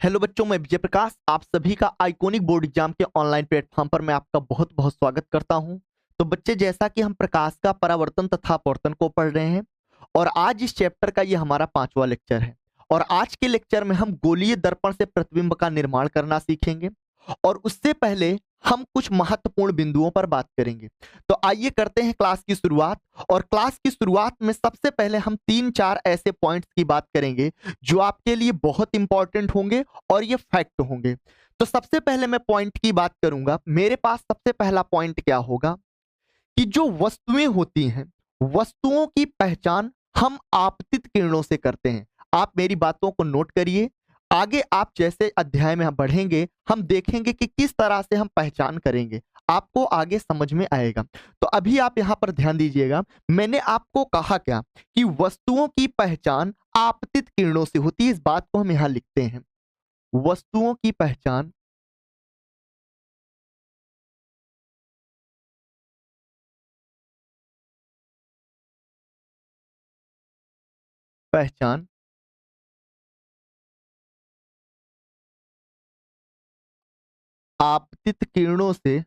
Hello बच्चों, मैं विजय प्रकाश आप सभी का आइकॉनिक बोर्ड एग्जाम के ऑनलाइन प्लेटफॉर्म पर मैं आपका बहुत बहुत स्वागत करता हूं। तो बच्चे, जैसा कि हम प्रकाश का परावर्तन तथा अपवर्तन को पढ़ रहे हैं और आज इस चैप्टर का ये हमारा 5वां लेक्चर है। और आज के लेक्चर में हम गोलीय दर्पण से प्रतिबिंब का निर्माण करना सीखेंगे और उससे पहले हम कुछ महत्वपूर्ण बिंदुओं पर बात करेंगे। तो आइए करते हैं क्लास की शुरुआत। और क्लास की शुरुआत में सबसे पहले हम 3-4 ऐसे पॉइंट्स की बात करेंगे जो आपके लिए बहुत इंपॉर्टेंट होंगे और ये फैक्ट होंगे। तो सबसे पहले मैं पॉइंट की बात करूंगा। मेरे पास सबसे पहला पॉइंट क्या होगा कि जो वस्तुएं होती हैं, वस्तुओं की पहचान हम आपतित किरणों से करते हैं। आप मेरी बातों को नोट करिए। आगे आप जैसे अध्याय में हम बढ़ेंगे, हम देखेंगे कि किस तरह से हम पहचान करेंगे, आपको आगे समझ में आएगा। तो अभी आप यहां पर ध्यान दीजिएगा। मैंने आपको कहा क्या कि वस्तुओं की पहचान आपतित किरणों से होती है। इस बात को हम यहां लिखते हैं। वस्तुओं की पहचान पहचान आपतित किरणों से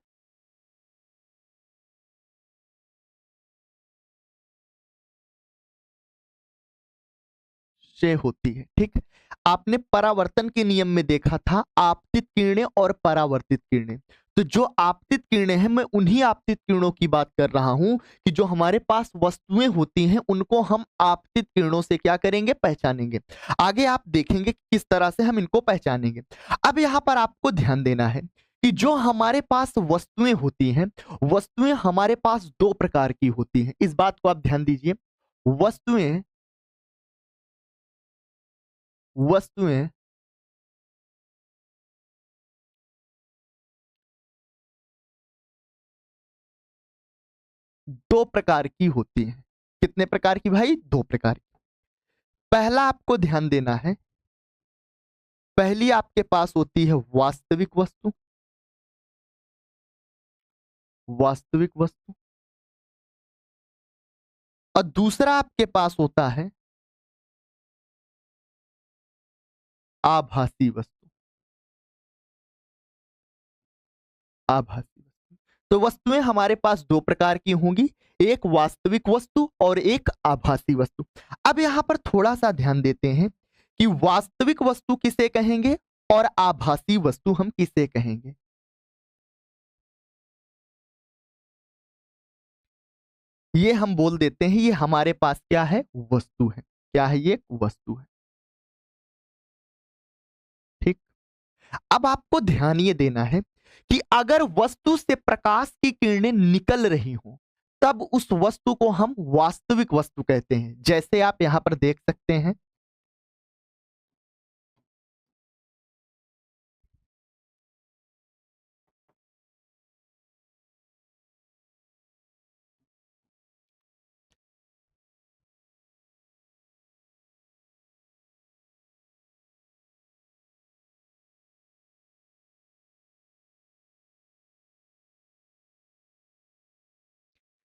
होती है। ठीक, आपने परावर्तन के नियम में देखा था आपतित किरणें और परावर्तित किरणें। तो जो आपतित किरणें हैं, मैं उन्हीं आपतित किरणों की बात कर रहा हूं कि जो हमारे पास वस्तुएं होती हैं उनको हम आपतित किरणों से क्या करेंगे, पहचानेंगे। आगे आप देखेंगे कि किस तरह से हम इनको पहचानेंगे। अब यहां पर आपको ध्यान देना है कि जो हमारे पास वस्तुएं होती हैं, वस्तुएं हमारे पास दो प्रकार की होती हैं। इस बात को आप ध्यान दीजिए। वस्तुएं वस्तुएं दो प्रकार की होती हैं। कितने प्रकार की भाई? दो प्रकार की। पहला आपको ध्यान देना है, पहली आपके पास होती है वास्तविक वस्तु। वास्तविक वस्तु। और दूसरा आपके पास होता है आभासी वस्तु। आभासी वस्तु। तो वस्तुएं हमारे पास दो प्रकार की होंगी, एक वास्तविक वस्तु और एक आभासी वस्तु। अब यहां पर थोड़ा सा ध्यान देते हैं कि वास्तविक वस्तु किसे कहेंगे और आभासी वस्तु हम किसे कहेंगे। ये हम बोल देते हैं ये हमारे पास क्या है, वस्तु है। क्या है ये? वस्तु है। ठीक। अब आपको ध्यान ये देना है कि अगर वस्तु से प्रकाश की किरणें निकल रही हो तब उस वस्तु को हम वास्तविक वस्तु कहते हैं। जैसे आप यहां पर देख सकते हैं,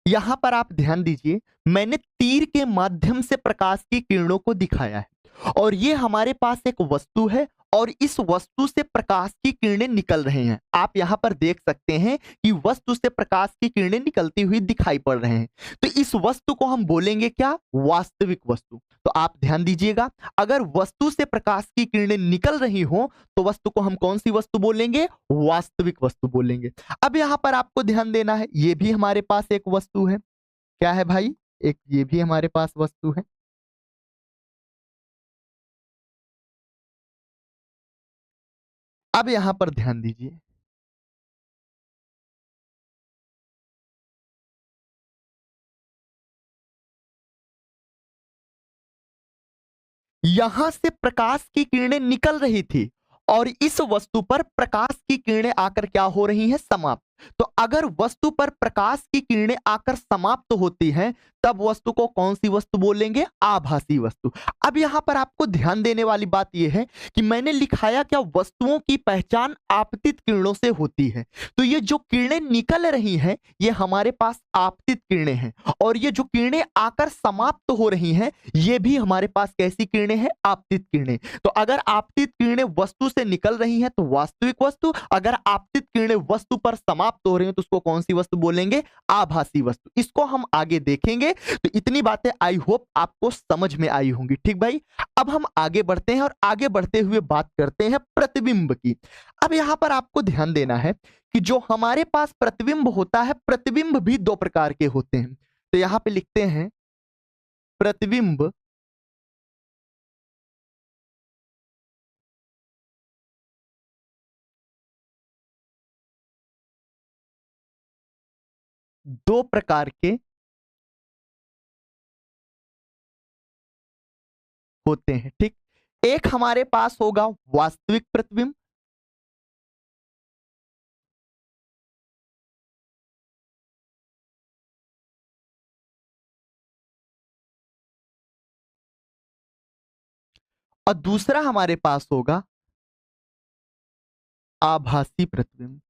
यहां पर आप ध्यान दीजिए, मैंने तीर के माध्यम से प्रकाश की किरणों को दिखाया है और ये हमारे पास एक वस्तु है और इस वस्तु से प्रकाश की किरणें निकल रहे हैं। आप यहां पर देख सकते हैं कि वस्तु से प्रकाश की किरणें निकलती हुई दिखाई पड़ रहे हैं। तो इस वस्तु को हम बोलेंगे क्या? वास्तविक वस्तु। तो आप ध्यान दीजिएगा, अगर वस्तु से प्रकाश की किरणें निकल रही हो तो वस्तु को हम कौन सी वस्तु बोलेंगे? वास्तविक वस्तु बोलेंगे। अब यहां पर आपको ध्यान देना है, ये भी हमारे पास एक वस्तु है। क्या है भाई? एक ये भी हमारे पास वस्तु है। अब यहां पर ध्यान दीजिए, यहां से प्रकाश की किरणें निकल रही थी और इस वस्तु पर प्रकाश की किरणें आकर क्या हो रही हैं? समाप्त। तो अगर वस्तु पर प्रकाश की किरणें आकर समाप्त होती हैं तब वस्तु को कौन सी वस्तु बोलेंगे? आभासी वस्तु। अब यहां पर आपको ध्यान देने वाली बात यह है कि मैंने लिखाया क्या, वस्तुओं की पहचान आपतित किरणों से होती है। तो ये जो किरणें निकल रही हैं ये हमारे पास आपतित किरणें हैं, और ये जो किरणें आकर समाप्त हो रही हैं ये भी हमारे पास कैसी किरणें हैं? आपतित किरणें। तो अगर आपतित किरणें वस्तु से निकल रही हैं तो वास्तविक वस्तु, अगर आपतित किरणें वस्तु पर समाप्त हो रही हैं तो उसको कौन सी वस्तु बोलेंगे? आभासी वस्तु। इसको हम आगे देखेंगे। तो इतनी बातें आई होप आपको समझ में आई होंगी। ठीक भाई, अब हम आगे बढ़ते हैं और आगे बढ़ते हुए बात करते हैं प्रतिबिंब की। अब यहां पर आपको ध्यान देना है कि जो हमारे पास प्रतिबिंब होता है, प्रतिबिंब भी दो प्रकार के होते हैं। तो यहां पे लिखते हैं प्रतिबिंब दो प्रकार के होते हैं। ठीक, एक हमारे पास होगा वास्तविक प्रतिबिंब, और दूसरा हमारे पास होगा आभासी प्रतिबिंब।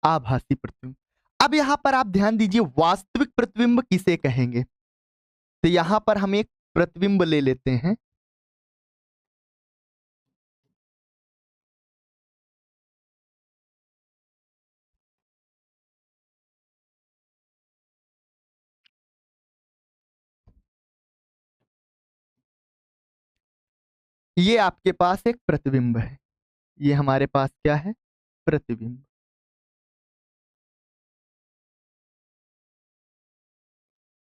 आभासी प्रतिबिंब। अब यहां पर आप ध्यान दीजिए, वास्तविक प्रतिबिंब किसे कहेंगे? तो यहां पर हम एक प्रतिबिंब ले लेते हैं। ये आपके पास एक प्रतिबिंब है, ये हमारे पास क्या है? प्रतिबिंब।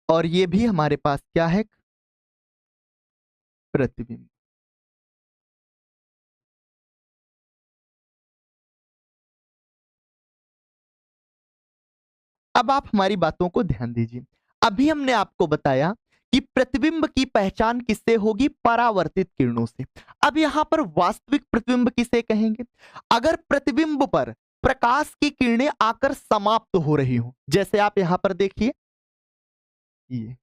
और ये भी हमारे पास क्या है? प्रतिबिंब। अब आप हमारी बातों को ध्यान दीजिए। अभी हमने आपको बताया कि प्रतिबिंब की पहचान किससे होगी? परावर्तित किरणों से। अब यहां पर वास्तविक प्रतिबिंब किसे कहेंगे? अगर प्रतिबिंब पर प्रकाश की किरणें आकर समाप्त हो रही हो, जैसे आप यहां पर देखिए, ये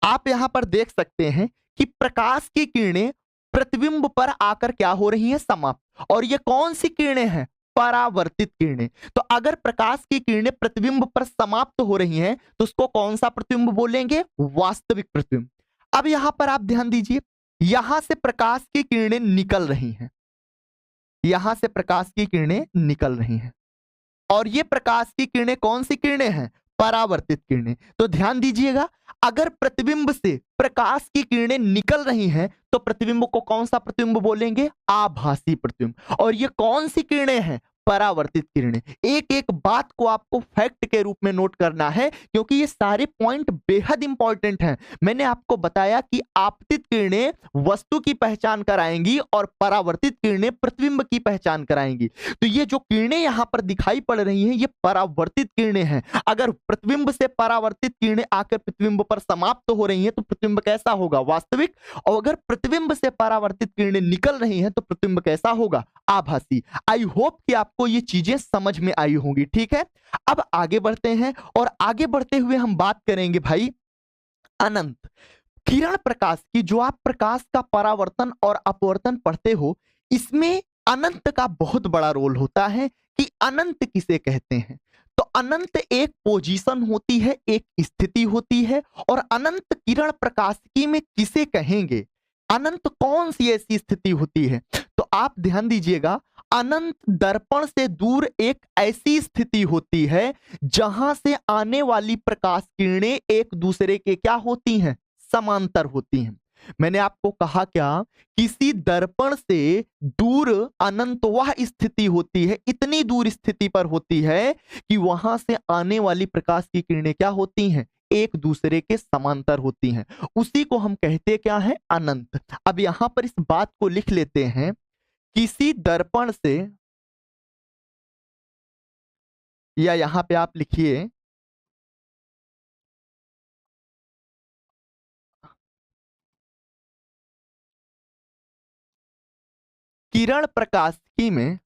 आप यहां पर देख सकते हैं कि प्रकाश की किरणें प्रतिबिंब पर आकर क्या हो रही हैं? समाप्त। और ये कौन सी किरणें हैं? परावर्तित किरणें। तो अगर प्रकाश की किरणें प्रतिबिंब पर समाप्त हो रही हैं तो उसको कौन सा प्रतिबिंब बोलेंगे? वास्तविक प्रतिबिंब। अब यहां पर आप ध्यान दीजिए, यहां से प्रकाश की किरणें निकल रही हैं, यहां से प्रकाश की किरणें निकल रही हैं, और ये प्रकाश की किरणें कौन सी किरणें हैं? परावर्तित किरणें। तो ध्यान दीजिएगा, अगर प्रतिबिंब से प्रकाश की किरणें निकल रही हैं तो प्रतिबिंब को कौन सा प्रतिबिंब बोलेंगे? आभासी प्रतिबिंब। और ये कौन सी किरणें हैं? परावर्तित किरणें। एक एक बात को आपको फैक्ट के रूप में नोट करना है क्योंकि ये सारे पॉइंट बेहद इंपॉर्टेंट हैं। मैंने आपको बताया कि आपतित किरणें वस्तु की पहचान कराएंगी और परावर्तित किरणें प्रतिबिंब की पहचान कराएंगी। तो ये जो किरणें यहां पर दिखाई पड़ रही हैं ये परावर्तित किरणें हैं। अगर प्रतिबिंब से परावर्तित किरणें आकर प्रतिबिंब पर समाप्त हो रही हैं तो प्रतिबिंब कैसा होगा? वास्तविक। और अगर प्रतिबिंब से परावर्तित किरणें निकल रही हैं तो प्रतिबिंब कैसा होगा? आभासी। आई होप कि आपको ये चीजें समझ में आई होंगी। ठीक है, अब आगे बढ़ते हैं और आगे बढ़ते हुए हम बात करेंगे भाई अनंत किरण प्रकाश की। जो आप प्रकाश का परावर्तन और अपवर्तन पढ़ते हो, इसमें अनंत का बहुत बड़ा रोल होता है कि अनंत किसे कहते हैं। तो अनंत एक पोजीशन होती है, एक स्थिति होती है। और अनंत किरण प्रकाशिकी में किसे कहेंगे? अनंत कौन सी ऐसी स्थिति होती है? तो आप ध्यान दीजिएगा, अनंत दर्पण से दूर एक ऐसी स्थिति होती है जहां से आने वाली प्रकाश किरणें एक दूसरे के क्या होती हैं? समांतर होती हैं। मैंने आपको कहा क्या, किसी दर्पण से दूर अनंत वह स्थिति होती है, इतनी दूर स्थिति पर होती है कि वहां से आने वाली प्रकाश की किरणें क्या होती हैं? एक दूसरे के समांतर होती हैं। उसी को हम कहते क्या है? अनंत। अब यहां पर इस बात को लिख लेते हैं, किसी दर्पण से, या यहां पे आप लिखिए किरण प्रकाशिकी में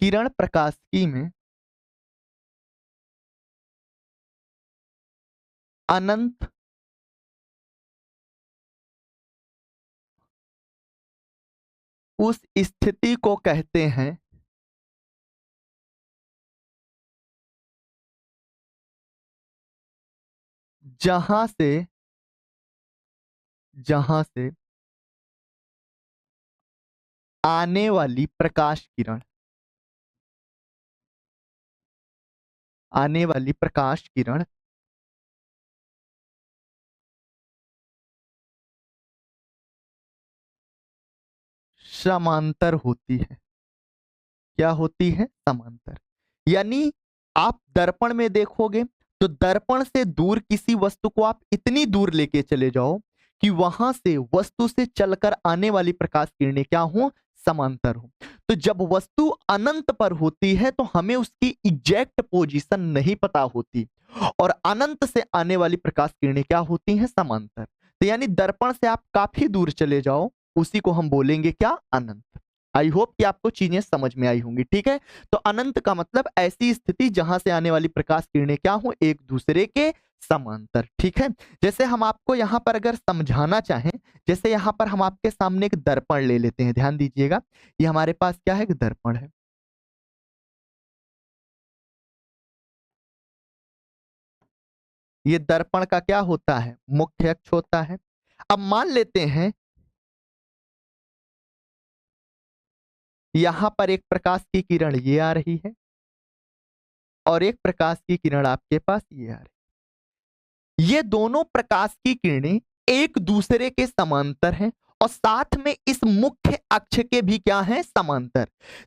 किरण प्रकाशिकी में अनंत उस स्थिति को कहते हैं जहां से आने वाली प्रकाश किरण समांतर होती है। क्या होती है? समांतर। यानी आप दर्पण में देखोगे तो दर्पण से दूर किसी वस्तु को आप इतनी दूर लेके चले जाओ कि वहां से वस्तु से चलकर आने वाली प्रकाश किरणें क्या हो? समांतर हो। तो जब वस्तु अनंत पर होती है तो हमें उसकी एग्जैक्ट पोजीशन नहीं पता होती, और अनंत से आने वाली प्रकाश किरणें क्या होती हैं? समांतर। तो यानी दर्पण से आप काफी दूर चले जाओ, उसी को हम बोलेंगे क्या? अनंत। आई होप कि आपको चीजें समझ में आई होंगी। ठीक है, तो अनंत का मतलब ऐसी स्थिति जहां से आने वाली प्रकाश किरणें क्या हो? एक दूसरे के समांतर। ठीक है, जैसे हम आपको यहां पर अगर समझाना चाहें, जैसे यहां पर हम आपके सामने एक दर्पण ले लेते हैं, ध्यान दीजिएगा। ये हमारे पास क्या है? एक दर्पण है। ये दर्पण का क्या होता है? मुख्य अक्ष होता है। अब मान लेते हैं यहां पर एक प्रकाश की किरण ये आ रही है और एक प्रकाश की किरण आपके पास ये आ रही है। ये दोनों प्रकाश की किरणें एक दूसरे के समांतर हैं और साथ में इस मुख्य अक्ष के भी क्या हैं? समांतर।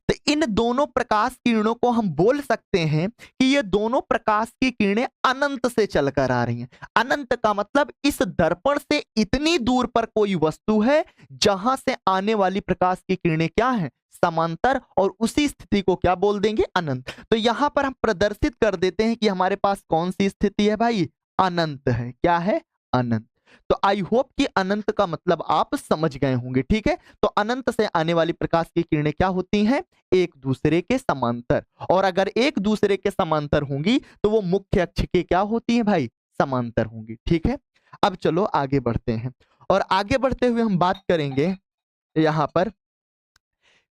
तो इन दोनों प्रकाश किरणों को हम बोल सकते हैं कि ये दोनों प्रकाश की किरणें अनंत से चलकर आ रही हैं। अनंत का मतलब इस दर्पण से इतनी दूर पर कोई वस्तु है जहां से आने वाली प्रकाश की किरणें क्या हैं? समांतर, और उसी स्थिति को क्या बोल देंगे? अनंत। तो यहां पर हम प्रदर्शित कर देते हैं कि हमारे पास कौन सी स्थिति है भाई? अनंत है। क्या है? अनंत। तो आई होप कि अनंत का मतलब आप समझ गए होंगे। ठीक है, तो अनंत से आने वाली प्रकाश की किरणें क्या होती हैं? एक दूसरे के समांतर। और अगर एक दूसरे के समांतर होंगी तो वो मुख्य अक्ष के क्या होती हैं भाई? समांतर होंगी। ठीक है, अब चलो आगे बढ़ते हैं, और आगे बढ़ते हुए हम बात करेंगे यहां पर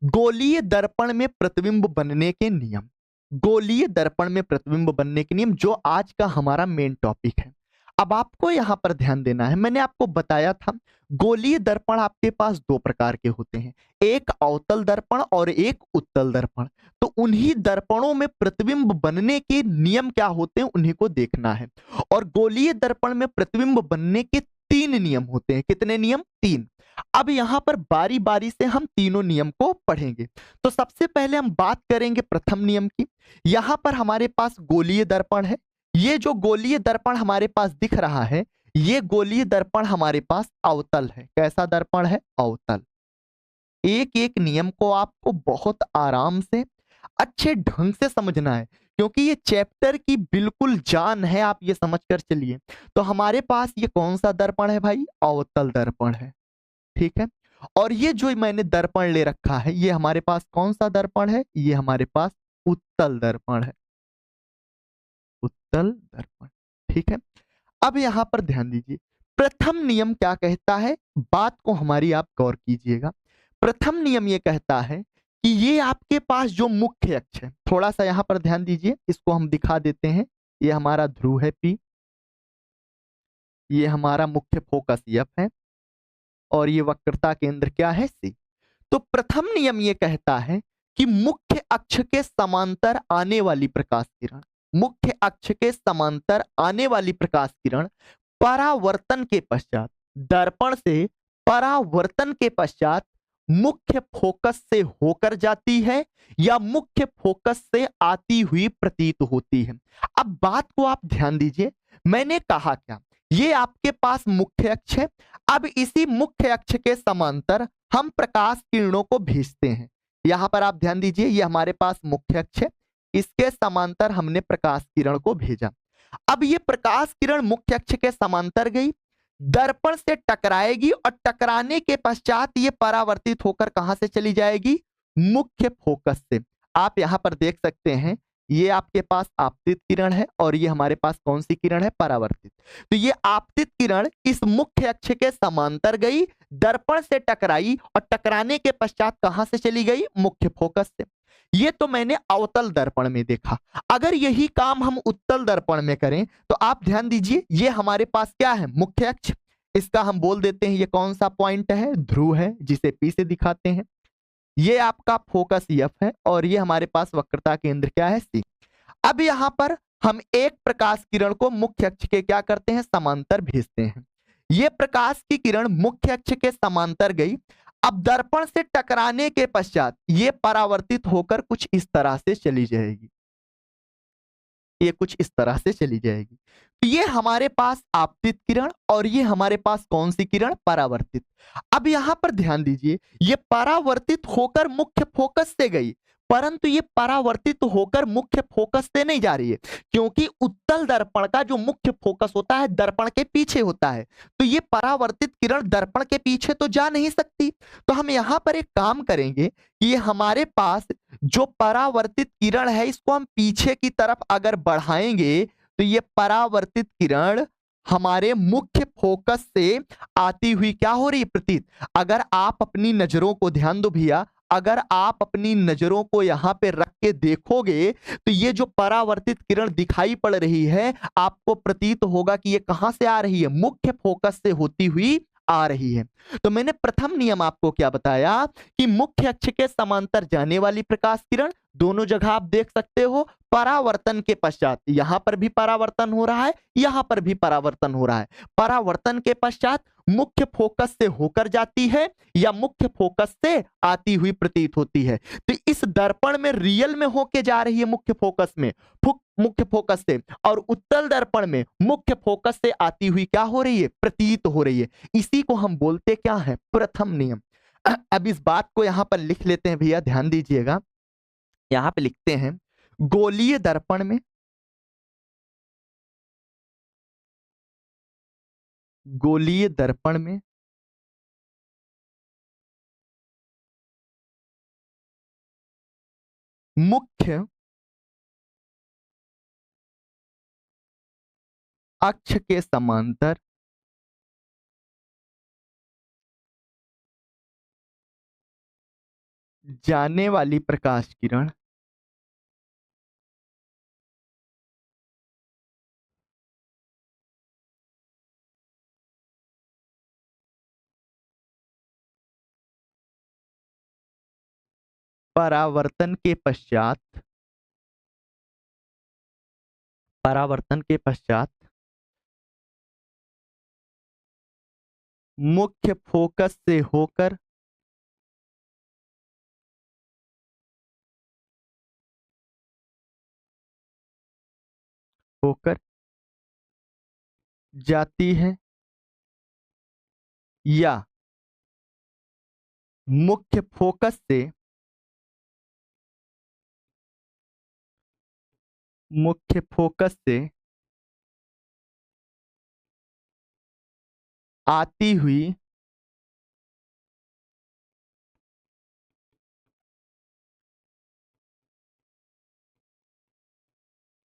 गोलीय दर्पण में प्रतिबिंब बनने के नियम। गोलीय दर्पण में प्रतिबिंब बनने के नियम, जो आज का हमारा मेन टॉपिक है। अब आपको यहां पर ध्यान देना है, मैंने आपको बताया था गोलीय दर्पण आपके पास दो प्रकार के होते हैं, एक अवतल दर्पण और एक उत्तल दर्पण। तो उन्हीं दर्पणों में प्रतिबिंब बनने के नियम क्या होते हैं उन्हीं को देखना है। और गोलीय दर्पण में प्रतिबिंब बनने के तीन नियम होते हैं। कितने नियम? तीन। अब यहां पर बारी बारी से हम तीनों नियम को पढ़ेंगे। तो सबसे पहले हम बात करेंगे प्रथम नियम की। यहां पर हमारे पास गोलीय दर्पण है। ये जो गोलीय दर्पण हमारे पास दिख रहा है, ये गोलीय दर्पण हमारे पास अवतल है। कैसा दर्पण है? अवतल। एक एक नियम को आपको बहुत आराम से अच्छे ढंग से समझना है, क्योंकि ये चैप्टर की बिल्कुल जान है, आप ये समझ कर चलिए। तो हमारे पास ये कौन सा दर्पण है भाई? अवतल दर्पण है। ठीक है, और ये जो मैंने दर्पण ले रखा है, ये हमारे पास कौन सा दर्पण है? ये हमारे पास उत्तल दर्पण है। उत्तल दर्पण। ठीक है, अब यहां पर ध्यान दीजिए, प्रथम नियम क्या कहता है? बात को हमारी आप गौर कीजिएगा। प्रथम नियम ये कहता है कि ये आपके पास जो मुख्य अक्ष है, थोड़ा सा यहां पर ध्यान दीजिए, इसको हम दिखा देते हैं। ये हमारा ध्रुव है P, ये हमारा मुख्य फोकस F है, और ये वक्रता केंद्र क्या है? C। तो प्रथम नियम ये कहता है कि मुख्य अक्ष के समांतर आने वाली प्रकाश किरण, मुख्य अक्ष के समांतर आने वाली प्रकाश किरण परावर्तन के पश्चात, दर्पण से परावर्तन के पश्चात मुख्य फोकस से होकर जाती है या मुख्य फोकस से आती हुई प्रतीत होती है। अब बात को आप ध्यान दीजिए, मैंने कहा क्या? ये आपके पास मुख्य अक्ष है। अब इसी मुख्य अक्ष के समांतर हम प्रकाश किरणों को भेजते हैं। यहां पर आप ध्यान दीजिए, ये हमारे पास मुख्य अक्ष है, इसके समांतर हमने प्रकाश किरण को भेजा। अब ये प्रकाश किरण मुख्य अक्ष के समांतर गई, दर्पण से टकराएगी और टकराने के पश्चात ये परावर्तित होकर कहां से चली जाएगी? मुख्य फोकस से। आप यहां पर देख सकते हैं, ये आपके पास आपतित किरण है और ये हमारे पास कौन सी किरण है? परावर्तित। तो ये आपतित किरण इस मुख्य अक्ष के समांतर गई, दर्पण से टकराई और टकराने के पश्चात कहां से चली गई? मुख्य फोकस से। ये तो मैंने अवतल दर्पण में देखा। अगर यही काम हम उत्तल दर्पण में करें तो आप ध्यान दीजिए, ये हमारे पास क्या है? मुख्य अक्ष। इसका हम बोल देते हैं ये कौन सा पॉइंट है? ध्रुव है, जिसे पी से दिखाते हैं। ये आपका फोकस एफ है और ये हमारे पास वक्रता केंद्र क्या है? सी। अब यहां पर हम एक प्रकाश किरण को मुख्य अक्ष के क्या करते हैं? समांतर भेजते हैं। ये प्रकाश की किरण मुख्य अक्ष के समांतर गई। अब दर्पण से टकराने के पश्चात ये परावर्तित होकर कुछ इस तरह से चली जाएगी, ये कुछ इस तरह से चली जाएगी। तो ये हमारे पास आपतित किरण और ये हमारे पास कौन सी किरण? परावर्तित। अब यहां पर ध्यान दीजिए, ये परावर्तित होकर मुख्य फोकस से गई, परंतु ये परावर्तित होकर मुख्य फोकस से नहीं जा रही है, क्योंकि उत्तल दर्पण का जो मुख्य फोकस होता है दर्पण के पीछे होता है। तो ये परावर्तित किरण दर्पण के पीछे तो जा नहीं सकती। तो हम यहां पर एक काम करेंगे कि ये हमारे पास जो परावर्तित किरण है इसको हम पीछे की तरफ अगर बढ़ाएंगे तो ये परावर्तित किरण हमारे मुख्य फोकस से आती हुई क्या हो रही है? प्रतीत। अगर आप अपनी नजरों को ध्यान दो भैया, अगर आप अपनी नजरों को यहां पे रख के देखोगे तो ये जो परावर्तित किरण दिखाई पड़ रही है आपको प्रतीत होगा कि ये कहां से आ रही है? मुख्य फोकस से होती हुई आ रही है। तो मैंने प्रथम नियम आपको क्या बताया कि मुख्य अक्ष के समांतर जाने वाली प्रकाश किरण दोनों जगह आप देख सकते हो परावर्तन के पश्चात, यहां पर भी परावर्तन हो रहा है, यहां पर भी परावर्तन हो रहा है, परावर्तन के पश्चात मुख्य फोकस से होकर जाती है या मुख्य फोकस से आती हुई प्रतीत होती है। तो इस दर्पण में रियल में होके जा रही है मुख्य फोकस में, मुख्य फोकस से, और उत्तल दर्पण में मुख्य फोकस से आती हुई क्या हो रही है? प्रतीत हो रही है। इसी को हम बोलते क्या है? प्रथम नियम। अब इस बात को यहां पर लिख लेते हैं भैया, ध्यान दीजिएगा। यहां पे लिखते हैं गोलीय दर्पण में, गोलीय दर्पण में मुख्य अक्ष के समांतर जाने वाली प्रकाश किरण परावर्तन के पश्चात, परावर्तन के पश्चात मुख्य फोकस से होकर होकर जाती है या मुख्य फोकस से, मुख्य फोकस से आती हुई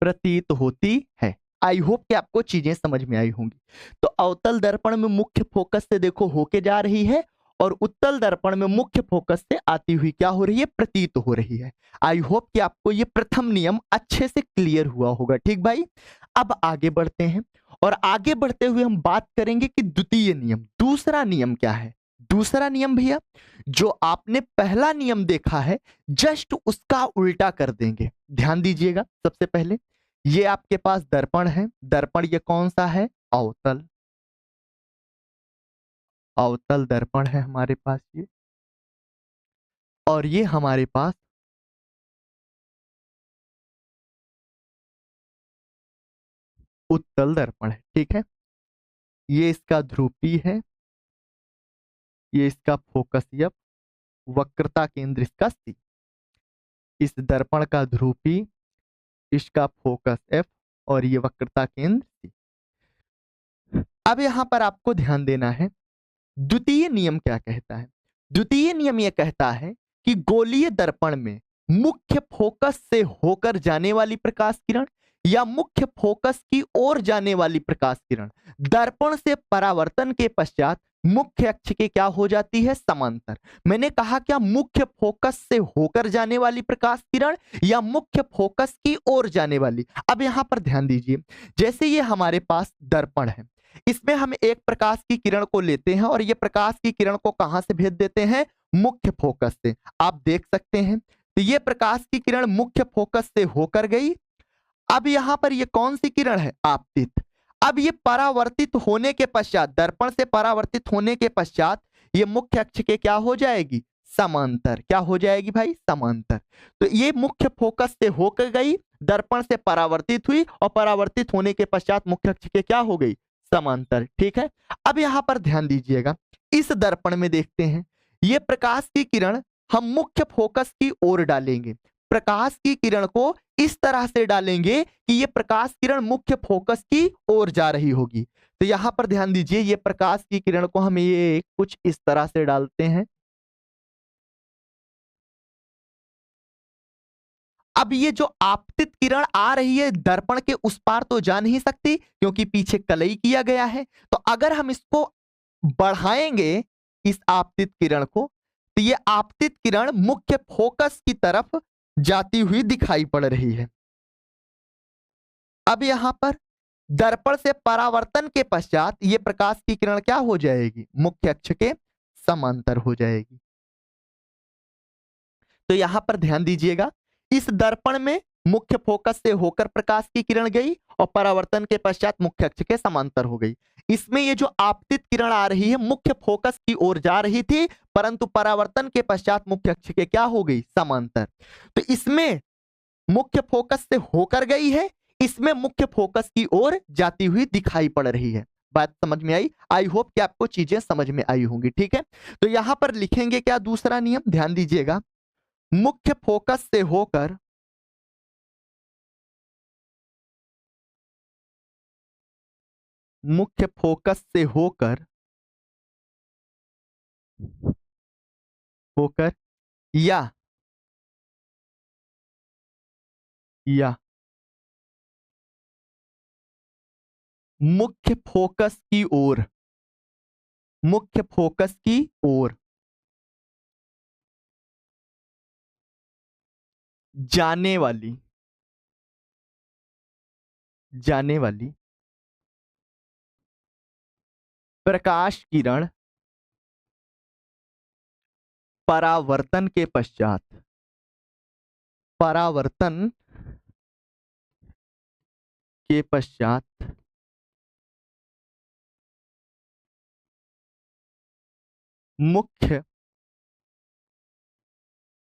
प्रतीत होती है। आई होप कि आपको चीजें समझ में आई होंगी। तो अवतल दर्पण में मुख्य फोकस से देखो होके जा रही है और उत्तल दर्पण में मुख्य फोकस से आती हुई क्या हो रही है? प्रतीत हो रही है। आई होप कि आपको ये प्रथम नियम अच्छे से क्लियर हुआ होगा। ठीक भाई, अब आगे बढ़ते हैं और आगे बढ़ते हुए हम बात करेंगे कि द्वितीय नियम, दूसरा नियम क्या है। दूसरा नियम भैया, जो आपने पहला नियम देखा है जस्ट उसका उल्टा कर देंगे। ध्यान दीजिएगा, सबसे पहले ये आपके पास दर्पण है, दर्पण ये कौन सा है? अवतल, अवतल दर्पण है हमारे पास ये, और ये हमारे पास उत्तल दर्पण है। ठीक है, ये इसका ध्रुपी है, ये इसका फोकस एफ, वक्रता केंद्र इसका सी। इस दर्पण का ध्रुपी, इसका फोकस एफ और ये वक्रता केंद्र C। अब यहां पर आपको ध्यान देना है, द्वितीय नियम क्या कहता है। द्वितीय नियम यह कहता है कि गोलीय दर्पण में मुख्य फोकस से होकर जाने वाली प्रकाश किरण या मुख्य फोकस की ओर जाने वाली प्रकाश किरण दर्पण से परावर्तन के पश्चात मुख्य अक्ष के क्या हो जाती है, समांतर। मैंने कहा क्या, मुख्य फोकस से होकर जाने वाली प्रकाश किरण या मुख्य फोकस की ओर जाने वाली। अब यहां पर ध्यान दीजिए, जैसे ये हमारे पास दर्पण है, इसमें हम एक प्रकाश की किरण को लेते हैं और ये प्रकाश की किरण को कहां से भेज देते हैं, मुख्य फोकस से। आप देख सकते हैं, तो ये प्रकाश की किरण मुख्य फोकस से होकर गई। अब यहां पर ये कौन सी किरण है, आपतित। अब ये परावर्तित होने के पश्चात, दर्पण से परावर्तित होने के पश्चात ये मुख्य अक्ष के क्या हो जाएगी, समांतर। क्या हो जाएगी भाई, समांतर। तो ये मुख्य फोकस से होकर गई, दर्पण से परावर्तित हुई और परावर्तित होने के पश्चात मुख्य अक्ष के क्या हो गई, समांतर। ठीक है। अब यहां पर ध्यान दीजिएगा, इस दर्पण में देखते हैं, ये प्रकाश की किरण हम मुख्य फोकस की ओर डालेंगे। प्रकाश की किरण को इस तरह से डालेंगे कि ये प्रकाश किरण मुख्य फोकस की ओर जा रही होगी। तो यहां पर ध्यान दीजिए, ये प्रकाश की किरण को हम ये कुछ इस तरह से डालते हैं। अब ये जो आपतित किरण आ रही है दर्पण के उस पार तो जा नहीं सकती, क्योंकि पीछे कलई किया गया है। तो अगर हम इसको बढ़ाएंगे, इस आपतित किरण को, तो ये आपतित किरण मुख्य फोकस की तरफ जाती हुई दिखाई पड़ रही है। अब यहां पर दर्पण से परावर्तन के पश्चात ये प्रकाश की किरण क्या हो जाएगी, मुख्य अक्ष के समांतर हो जाएगी। तो यहां पर ध्यान दीजिएगा, इस दर्पण में मुख्य फोकस से होकर प्रकाश की किरण गई और परावर्तन के पश्चात मुख्य अक्ष के समांतर हो गई। इसमें ये जो आपतित किरण आ रही है मुख्य फोकस की ओर जा रही थी, परंतु परावर्तन के पश्चात मुख्य अक्ष के क्या हो गई, समांतर। तो इसमें मुख्य फोकस से होकर गई है, इसमें मुख्य फोकस की ओर जाती हुई दिखाई पड़ रही है। बात समझ में आई? आई होप कि आपको चीजें समझ में आई होंगी। ठीक है। तो यहां पर लिखेंगे क्या, दूसरा नियम, ध्यान दीजिएगा, मुख्य फोकस से होकर मुख्य फोकस से होकर होकर या या मुख्य फोकस की ओर, मुख्य फोकस की ओर जाने वाली जाने वाली प्रकाश किरण परावर्तन के पश्चात, परावर्तन के पश्चात मुख्य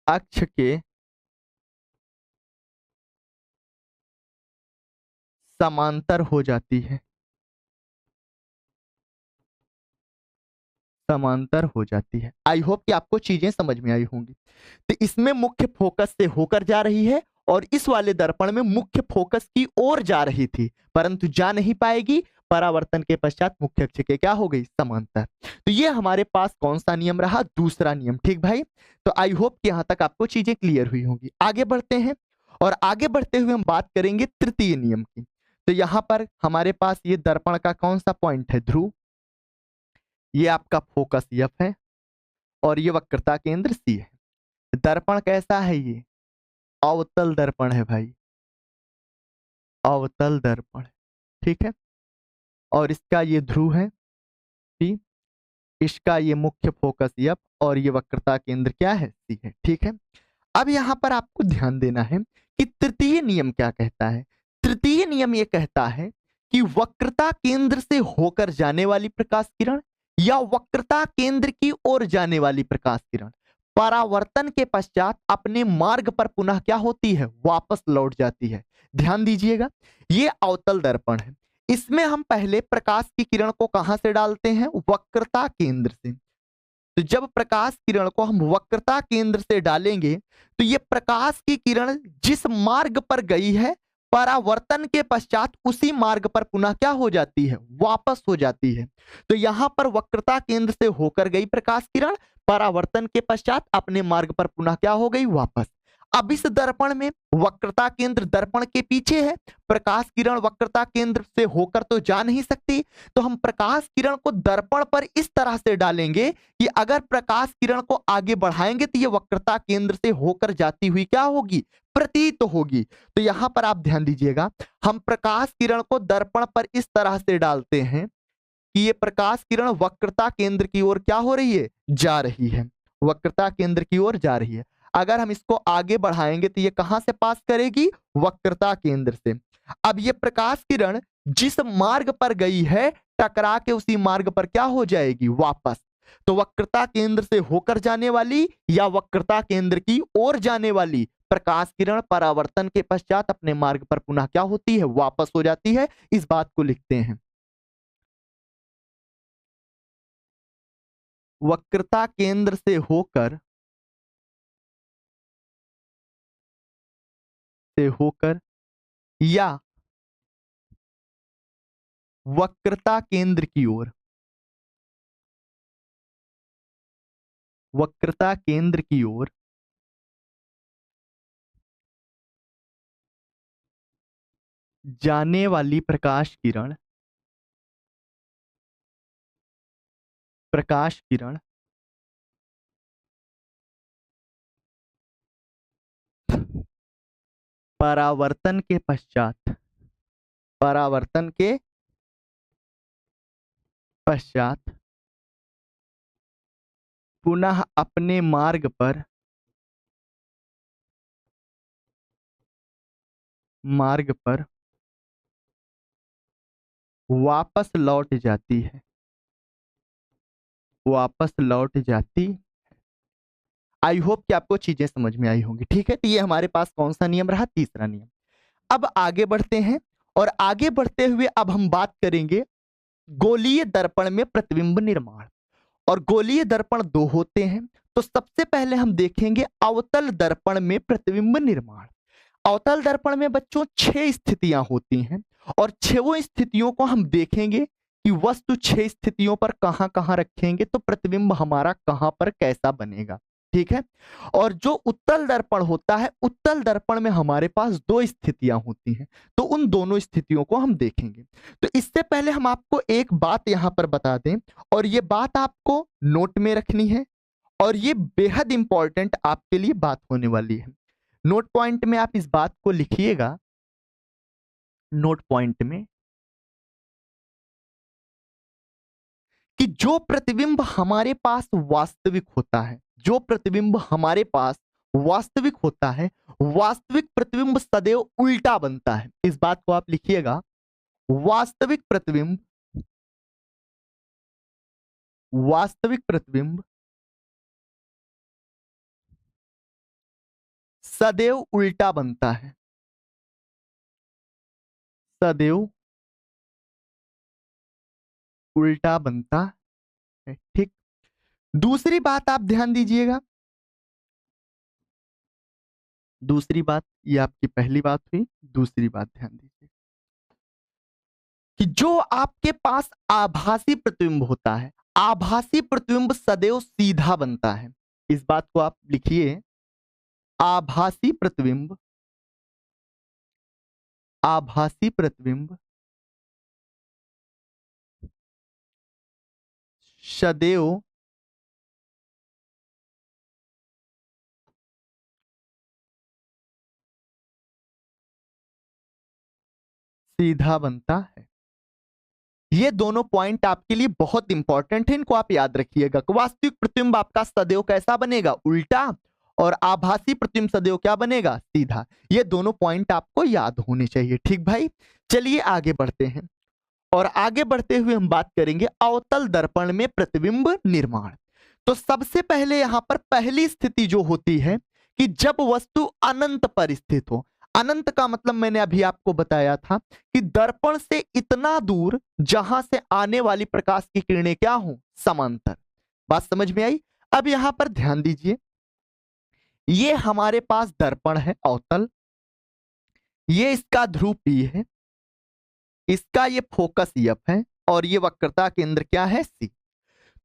अक्ष के समांतर हो जाती है, समांतर हो जाती है। आई होप कि आपको चीजें समझ में आई होंगी। तो इसमें मुख्य फोकस से होकर जा रही है और इस वाले दर्पण में मुख्य फोकस की ओर जा रही थी, परंतु जा नहीं पाएगी, परावर्तन के पश्चात मुख्य अक्ष के क्या हो गई, समांतर। तो ये हमारे पास कौन सा नियम रहा, दूसरा नियम। ठीक भाई। तो आई होप कि यहां तक आपको चीजें क्लियर हुई होंगी। आगे बढ़ते हैं और आगे बढ़ते हुए हम बात करेंगे तृतीय नियम की। तो यहां पर हमारे पास ये दर्पण का कौन सा पॉइंट है, ध्रुव। ये आपका फोकस एफ है और ये वक्रता केंद्र सी है। दर्पण कैसा है, ये अवतल दर्पण है भाई, अवतल दर्पण। ठीक है। और इसका ये ध्रुव है सी, इसका ये मुख्य फोकस एफ और ये वक्रता केंद्र क्या है, सी है। ठीक है। अब यहां पर आपको ध्यान देना है कि तृतीय नियम क्या कहता है। तृतीय नियम यह कहता है कि वक्रता केंद्र से होकर जाने वाली प्रकाश किरण या वक्रता केंद्र की ओर जाने वाली प्रकाश किरण परावर्तन के पश्चात अपने मार्ग पर पुनः क्या होती है, वापस लौट जाती है। ध्यान दीजिएगा, ये अवतल दर्पण है, इसमें हम पहले प्रकाश की किरण को कहां से डालते हैं, वक्रता केंद्र से। तो जब प्रकाश किरण को हम वक्रता केंद्र से डालेंगे तो ये प्रकाश की किरण जिस मार्ग पर गई है परावर्तन के पश्चात उसी मार्ग पर पुनः क्या हो जाती है, वापस हो जाती है। तो यहां पर वक्रता केंद्र से होकर गई प्रकाश किरण, परावर्तन के पश्चात अपने मार्ग पर पुनः क्या हो गई, वापस। अब इस दर्पण में वक्रता केंद्र दर्पण के पीछे है, प्रकाश किरण वक्रता केंद्र से होकर तो जा नहीं सकती, तो हम प्रकाश किरण को दर्पण पर इस तरह से डालेंगे कि अगर प्रकाश किरण को आगे बढ़ाएंगे तो ये वक्रता केंद्र से होकर जाती हुई क्या होगी, प्रतीत होगी। तो यहां पर आप ध्यान दीजिएगा, हम प्रकाश किरण को दर्पण पर इस तरह से डालते हैं कि ये प्रकाश किरण वक्रता केंद्र की ओर क्या हो रही है, जा रही है, वक्रता केंद्र की ओर जा रही है। अगर हम इसको आगे बढ़ाएंगे तो ये कहां से पास करेगी, वक्रता केंद्र से। अब ये प्रकाश किरण जिस मार्ग पर गई है टकरा के उसी मार्ग पर क्या हो जाएगी, वापस। तो वक्रता केंद्र से होकर जाने वाली या वक्रता केंद्र की ओर जाने वाली प्रकाश किरण परावर्तन के पश्चात अपने मार्ग पर पुनः क्या होती है, वापस हो जाती है। इस बात को लिखते हैं, वक्रता केंद्र से होकर या वक्रता केंद्र की ओर, वक्रता केंद्र की ओर जाने वाली प्रकाश किरण परावर्तन के पश्चात पुनः अपने मार्ग पर वापस लौट जाती। आई होप कि आपको चीजें समझ में आई होंगी, ठीक है। तो ये हमारे पास कौन सा नियम रहा, तीसरा नियम। अब आगे बढ़ते हैं, और आगे बढ़ते हुए अब हम बात करेंगे गोलीय दर्पण में प्रतिबिंब निर्माण। और गोलीय दर्पण दो होते हैं, तो सबसे पहले हम देखेंगे अवतल दर्पण में प्रतिबिंब निर्माण। अवतल दर्पण में बच्चों 6 स्थितियां होती हैं, और 6 स्थितियों को हम देखेंगे कि वस्तु 6 स्थितियों पर कहां कहां रखेंगे तो प्रतिबिंब हमारा कहां पर कैसा बनेगा, ठीक है। और जो उत्तल दर्पण होता है, उत्तल दर्पण में हमारे पास 2 स्थितियां होती हैं, तो उन दोनों स्थितियों को हम देखेंगे। तो इससे पहले हम आपको एक बात यहां पर बता दें, और ये बात आपको नोट में रखनी है, और ये बेहद इंपॉर्टेंट आपके लिए बात होने वाली है। नोट पॉइंट में आप इस बात को लिखिएगा, नोट पॉइंट में, कि जो प्रतिबिंब हमारे पास वास्तविक होता है, जो प्रतिबिंब हमारे पास वास्तविक होता है, वास्तविक प्रतिबिंब सदैव उल्टा बनता है। इस बात को आप लिखिएगा, वास्तविक प्रतिबिंब सदैव उल्टा बनता है, सदैव उल्टा बनता है, ठीक। दूसरी बात आप ध्यान दीजिएगा, दूसरी बात, ये आपकी पहली बात हुई, दूसरी बात ध्यान दीजिए कि जो आपके पास आभासी प्रतिबिंब होता है, आभासी प्रतिबिंब सदैव सीधा बनता है। इस बात को आप लिखिए, आभासी प्रतिबिंब सदैव सीधा बनता है। ये दोनों पॉइंट आपके लिए बहुत इंपॉर्टेंट है, इनको आप याद रखिएगा। वास्तविक प्रतिबिंब आपका सदैव कैसा बनेगा, उल्टा, और आभासी प्रतिबिंब सदैव क्या बनेगा, सीधा। ये दोनों पॉइंट आपको याद होने चाहिए, ठीक भाई। चलिए आगे बढ़ते हैं, और आगे बढ़ते हुए हम बात करेंगे अवतल दर्पण में प्रतिबिंब निर्माण। तो सबसे पहले यहां पर पहली स्थिति जो होती है कि जब वस्तु अनंत पर स्थित हो। अनंत का मतलब मैंने अभी आपको बताया था कि दर्पण से इतना दूर जहां से आने वाली प्रकाश की किरणें क्या हो, समांतर। बात समझ में आई। अब यहां पर ध्यान दीजिए, ये हमारे पास दर्पण है अवतल, ये इसका ध्रुव P है, इसका ये फोकस F है, और ये वक्रता केंद्र क्या है, C।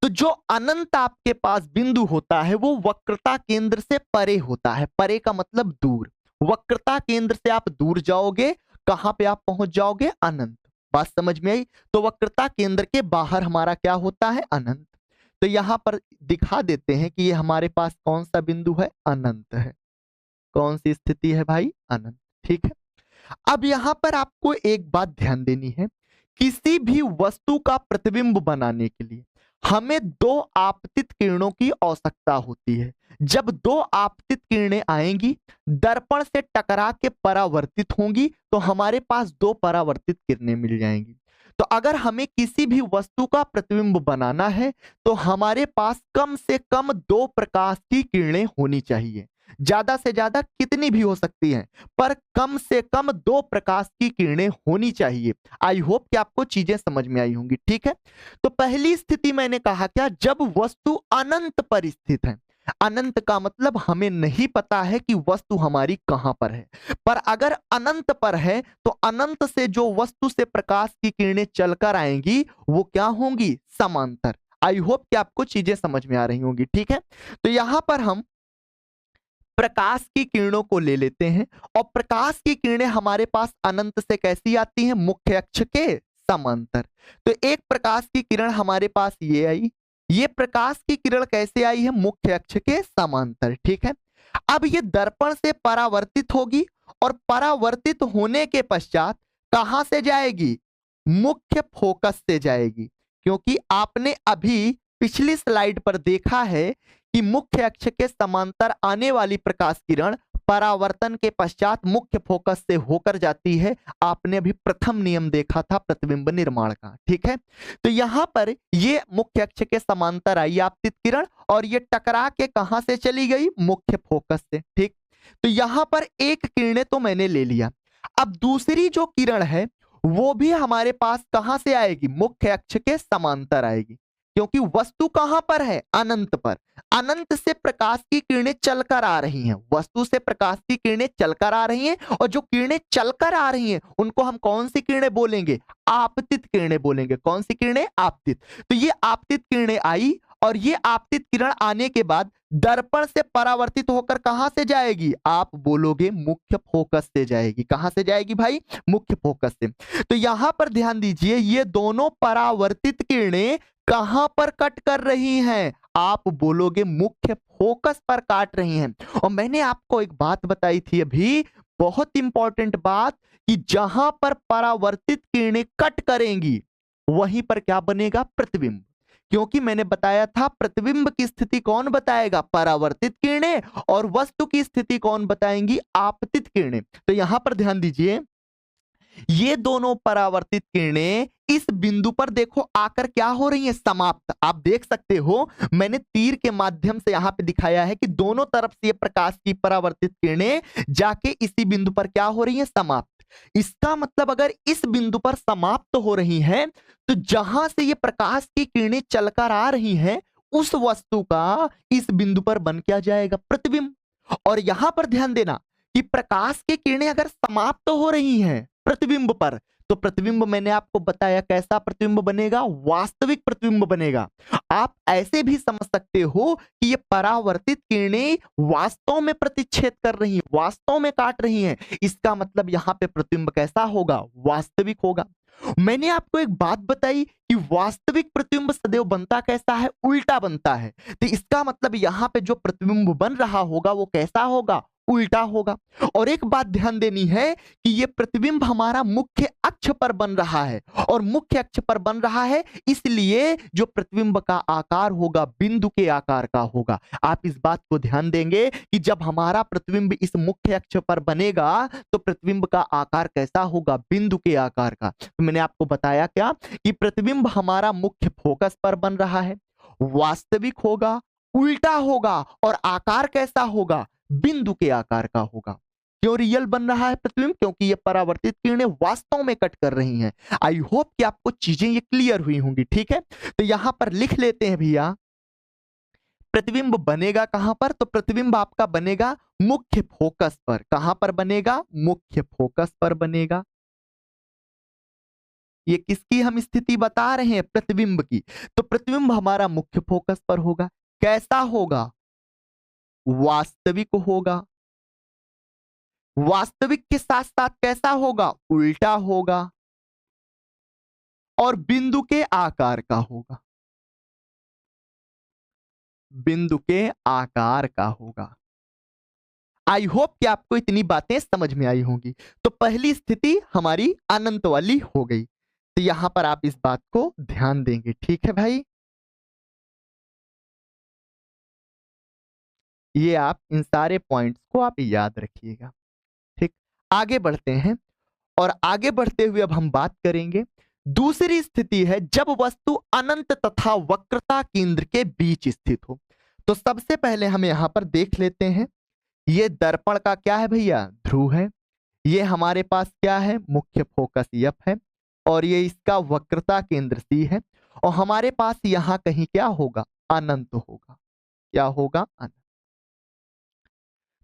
तो जो अनंत आपके पास बिंदु होता है वो वक्रता केंद्र से परे होता है। परे का मतलब दूर। वक्रता केंद्र से आप दूर जाओगे, कहां पे आप पहुंच जाओगे, अनंत। बात समझ में आई? तो वक्रता केंद्र के बाहर हमारा क्या होता है, अनंत। तो यहां पर दिखा देते हैं कि ये हमारे पास कौन सा बिंदु है, अनंत है। कौन सी स्थिति है भाई, अनंत। ठीक है। अब यहां पर आपको एक बात ध्यान देनी है, किसी भी वस्तु का प्रतिबिंब बनाने के लिए हमें दो आपतित किरणों की आवश्यकता होती है। जब दो आपतित किरणें आएंगी, दर्पण से टकरा के परावर्तित होंगी, तो हमारे पास दो परावर्तित किरणें मिल जाएंगी। तो अगर हमें किसी भी वस्तु का प्रतिबिंब बनाना है तो हमारे पास कम से कम दो प्रकाश की किरणें होनी चाहिए। ज्यादा से ज्यादा कितनी भी हो सकती हैं, पर कम से कम दो प्रकाश की किरणें होनी चाहिए। आई होप कि आपको चीजें समझ में आई होंगी। ठीक है। तो पहली स्थिति मैंने कहा क्या, जब वस्तु अनंत पर स्थित है। अनंत का मतलब हमें नहीं पता है कि वस्तु हमारी कहां पर है, पर अगर अनंत पर है तो अनंत से जो वस्तु से प्रकाश की किरणें चलकर आएंगी वो क्या होंगी, समांतर। आई होप कि आपको चीजें समझ में आ रही होंगी। ठीक है। तो यहां पर हम प्रकाश की किरणों को ले लेते हैं, और प्रकाश की किरणें हमारे पास अनंत से कैसी आती हैं, मुख्य अक्ष के समांतर। तो एक प्रकाश की किरण हमारे पास ये आई, ये प्रकाश की किरण कैसे आई है, मुख्य अक्ष के समांतर। ठीक है। अब ये दर्पण से परावर्तित होगी, और परावर्तित होने के पश्चात कहां से जाएगी, मुख्य फोकस से जाएगी। क्योंकि आपने अभी पिछली स्लाइड पर देखा है कि मुख्य अक्ष के समांतर आने वाली प्रकाश किरण परावर्तन के पश्चात मुख्य फोकस से होकर जाती है। आपने अभी प्रथम नियम देखा था प्रतिबिंब निर्माण का। ठीक है। तो यहां पर ये मुख्य अक्ष के समांतर आई आपतित किरण, और ये टकरा के कहां से चली गई, मुख्य फोकस से। ठीक। तो यहां पर एक किरणें तो मैंने ले लिया। अब दूसरी जो किरण है वो भी हमारे पास कहां से आएगी, मुख्य अक्ष के समांतर आएगी। क्योंकि वस्तु कहां पर है, अनंत पर। अनंत से प्रकाश की किरणें चलकर आ रही हैं, वस्तु से प्रकाश की किरणें चलकर आ रही हैं, और जो किरणें चलकर आ रही हैं उनको हम कौन सी किरणें बोलेंगे, आपतित किरणें बोलेंगे। कौन सी किरणें, आपतित। तो ये आपतित किरणें आई, और ये आपतित किरण आने के बाद दर्पण से परावर्तित होकर कहां से जाएगी, आप बोलोगे मुख्य फोकस से जाएगी। कहां से जाएगी भाई, मुख्य फोकस से। तो यहां पर ध्यान दीजिए, ये दोनों परावर्तित किरणें कहां पर कट कर रही हैं, आप बोलोगे मुख्य फोकस पर काट रही हैं। और मैंने आपको एक बात बताई थी अभी, बहुत इंपॉर्टेंट बात, कि जहां पर परावर्तित किरणें कट करेंगी वहीं पर क्या बनेगा, प्रतिबिंब। क्योंकि मैंने बताया था प्रतिबिंब की स्थिति कौन बताएगा, परावर्तित किरणें, और वस्तु की स्थिति कौन बताएंगी, आपतित किरणें। तो यहां पर ध्यान दीजिए, ये दोनों परावर्तित किरणें इस बिंदु पर देखो आकर क्या हो रही है, समाप्त। आप देख सकते हो मैंने तीर के माध्यम से यहां पे दिखाया है कि दोनों तरफ से ये प्रकाश की परावर्तित किरणें जाके इसी बिंदु पर क्या हो रही है, समाप्त। इसका मतलब अगर इस बिंदु पर समाप्त हो रही हैं, तो जहां से ये प्रकाश की किरणें चलकर आ रही हैं उस वस्तु का इस बिंदु पर बन क्या जाएगा, प्रतिबिंब। और यहां पर ध्यान देना कि प्रकाश की किरणें अगर समाप्त हो रही हैं प्रतिबिंब पर, तो प्रतिबिंब मैंने आपको बताया कैसा प्रतिबिंब बनेगा, वास्तविक प्रतिबिंब बनेगा। आप ऐसे भी समझ सकते हो कि ये परावर्तित किरणें वास्तव में प्रतिच्छेद कर रही हैं, वास्तव में काट रही हैं। इसका मतलब यहां पे प्रतिबिंब कैसा होगा, वास्तविक होगा। मैंने आपको एक बात बताई कि वास्तविक प्रतिबिंब सदैव बनता कैसा है, उल्टा बनता है। तो इसका मतलब यहां पे जो प्रतिबिंब बन रहा होगा वो कैसा होगा, उल्टा होगा। और एक बात ध्यान देनी है कि ये प्रतिबिंब हमारा मुख्य अक्ष पर बन रहा है, और मुख्य अक्ष पर बन रहा है इसलिए जो प्रतिबिंब का आकार होगा बिंदु के आकार का होगा। आप इस बात को ध्यान देंगे कि जब हमारा प्रतिबिंब इस मुख्य अक्ष पर बनेगा तो प्रतिबिंब का आकार कैसा होगा, बिंदु के आकार का। तो मैंने आपको बताया क्या कि प्रतिबिंब हमारा मुख्य फोकस पर बन रहा है, वास्तविक होगा, उल्टा होगा, और आकार कैसा होगा, बिंदु के आकार का होगा। क्यों रियल बन रहा है प्रतिबिंब, क्योंकि ये परावर्तित किरणें वास्तव में कट कर रही हैं। आई होप कि आपको चीजें ये क्लियर हुई होंगी। ठीक है। तो यहां पर लिख लेते हैं भैया, प्रतिबिंब बनेगा कहां पर, तो प्रतिबिंब आपका बनेगा मुख्य फोकस पर। कहां पर बनेगा? मुख्य फोकस पर बनेगा। ये किसकी हम स्थिति बता रहे हैं? प्रतिबिंब की। तो प्रतिबिंब हमारा मुख्य फोकस पर होगा। कैसा होगा? वास्तविक होगा। वास्तविक के साथ साथ कैसा होगा? उल्टा होगा और बिंदु के आकार का होगा। बिंदु के आकार का होगा। आई होप कि आपको इतनी बातें समझ में आई होंगी। तो पहली स्थिति हमारी अनंत वाली हो गई। तो यहां पर आप इस बात को ध्यान देंगे, ठीक है भाई? ये आप इन सारे पॉइंट्स को आप याद रखिएगा। ठीक, आगे बढ़ते हैं। और आगे बढ़ते हुए अब हम बात करेंगे, दूसरी स्थिति है जब वस्तु अनंत तथा वक्रता केंद्र के बीच स्थित हो। तो सबसे पहले हम यहां पर देख लेते हैं, ये दर्पण का क्या है भैया? ध्रुव है। ये हमारे पास क्या है? मुख्य फोकस एफ है। और ये इसका वक्रता केंद्र सी है। और हमारे पास यहां कहीं क्या होगा? अनंत होगा। क्या होगा? अनंत।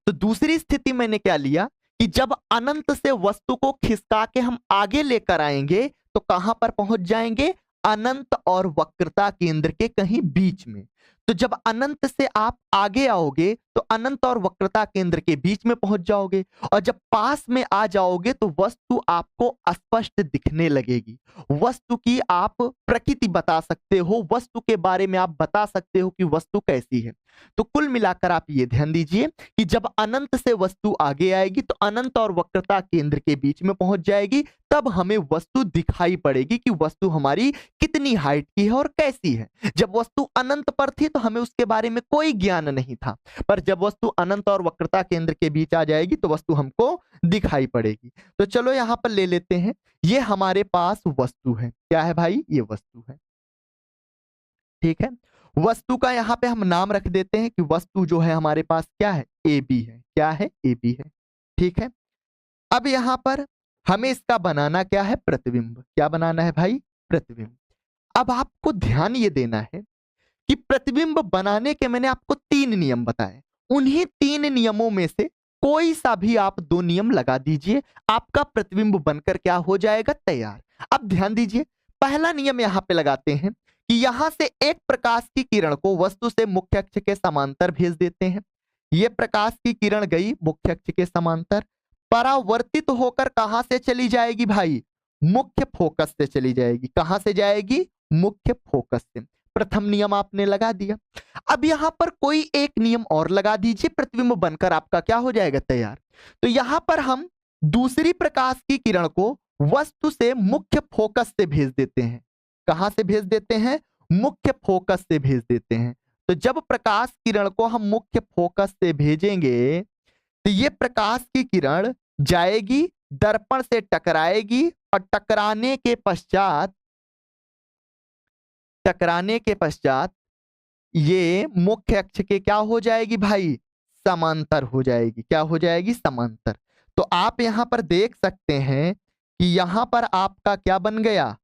तो दूसरी स्थिति मैंने क्या लिया कि जब अनंत से वस्तु को खिसका के हम आगे लेकर आएंगे तो कहां पर पहुंच जाएंगे? अनंत और वक्रता केंद्र के कहीं बीच में। तो जब अनंत से आप आगे आओगे तो अनंत और वक्रता केंद्र के बीच में पहुंच जाओगे। और जब पास में आ जाओगे तो वस्तु आपको स्पष्ट दिखने लगेगी। वस्तु की आप प्रकृति बता सकते हो, वस्तु के बारे में आप बता सकते हो कि वस्तु कैसी है। तो कुल मिलाकर आप ये ध्यान दीजिए कि जब अनंत से वस्तु आगे आएगी तो अनंत और वक्रता केंद्र के बीच में पहुंच जाएगी, तब हमें वस्तु दिखाई पड़ेगी कि वस्तु हमारी कितनी हाइट की है और कैसी है। जब वस्तु अनंत पर थी तो हमें उसके बारे में कोई ज्ञान नहीं था, पर जब वस्तु अनंत और वक्रता केंद्र के बीच आ जाएगी तो वस्तु हमको दिखाई पड़ेगी। तो चलो यहां पर ले लेते हैं, ये हमारे पास वस्तु है। क्या है भाई? ये वस्तु है। ठीक है, वस्तु का यहां पे हम नाम रख देते हैं कि वस्तु जो है हमारे पास क्या है? ए बी है। क्या है? ए बी है। ठीक है, अब यहां पर हमें इसका बनाना क्या है? प्रतिबिंब। क्या बनाना है भाई? प्रतिबिंब। अब आपको ध्यान ये देना है कि प्रतिबिंब बनाने के मैंने आपको 3 नियम बताए। उन्हीं 3 नियमों में से कोई सा भी आप 2 नियम लगा दीजिए, आपका प्रतिबिंब बनकर क्या हो जाएगा? तैयार। अब ध्यान दीजिए, पहला नियम यहां पे लगाते हैं कि यहां से एक प्रकाश की किरण को वस्तु से मुख्य अक्ष के समांतर भेज देते हैं। यह प्रकाश की किरण गई मुख्य अक्ष के समांतर, परावर्तित होकर कहां से चली जाएगी भाई? मुख्य फोकस से चली जाएगी। कहां से जाएगी? मुख्य फोकस से। प्रथम नियम आपने लगा दिया। अब यहां पर कोई एक नियम और लगा दीजिए, प्रतिबिंब बनकर आपका क्या हो जाएगा? तैयार। तो यहां पर हम दूसरी प्रकाश की किरण को वस्तु से मुख्य फोकस से भेज देते हैं। कहां से भेज देते हैं? मुख्य फोकस से भेज देते हैं। तो जब प्रकाश किरण को हम मुख्य फोकस से भेजेंगे तो ये प्रकाश की किरण जाएगी, दर्पण से टकराएगी और टकराने के पश्चात ये मुख्य अक्ष के क्या हो जाएगी भाई? समांतर हो जाएगी। क्या हो जाएगी? समांतर। तो आप यहां पर देख सकते हैं कि यहां पर आपका क्या बन गया?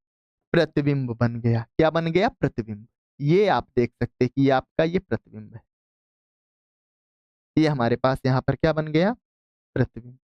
प्रतिबिंब बन गया। क्या बन गया? प्रतिबिंब। ये आप देख सकते हैं कि ये आपका ये प्रतिबिंब है। ये हमारे पास यहां पर क्या बन गया? प्रतिबिंब।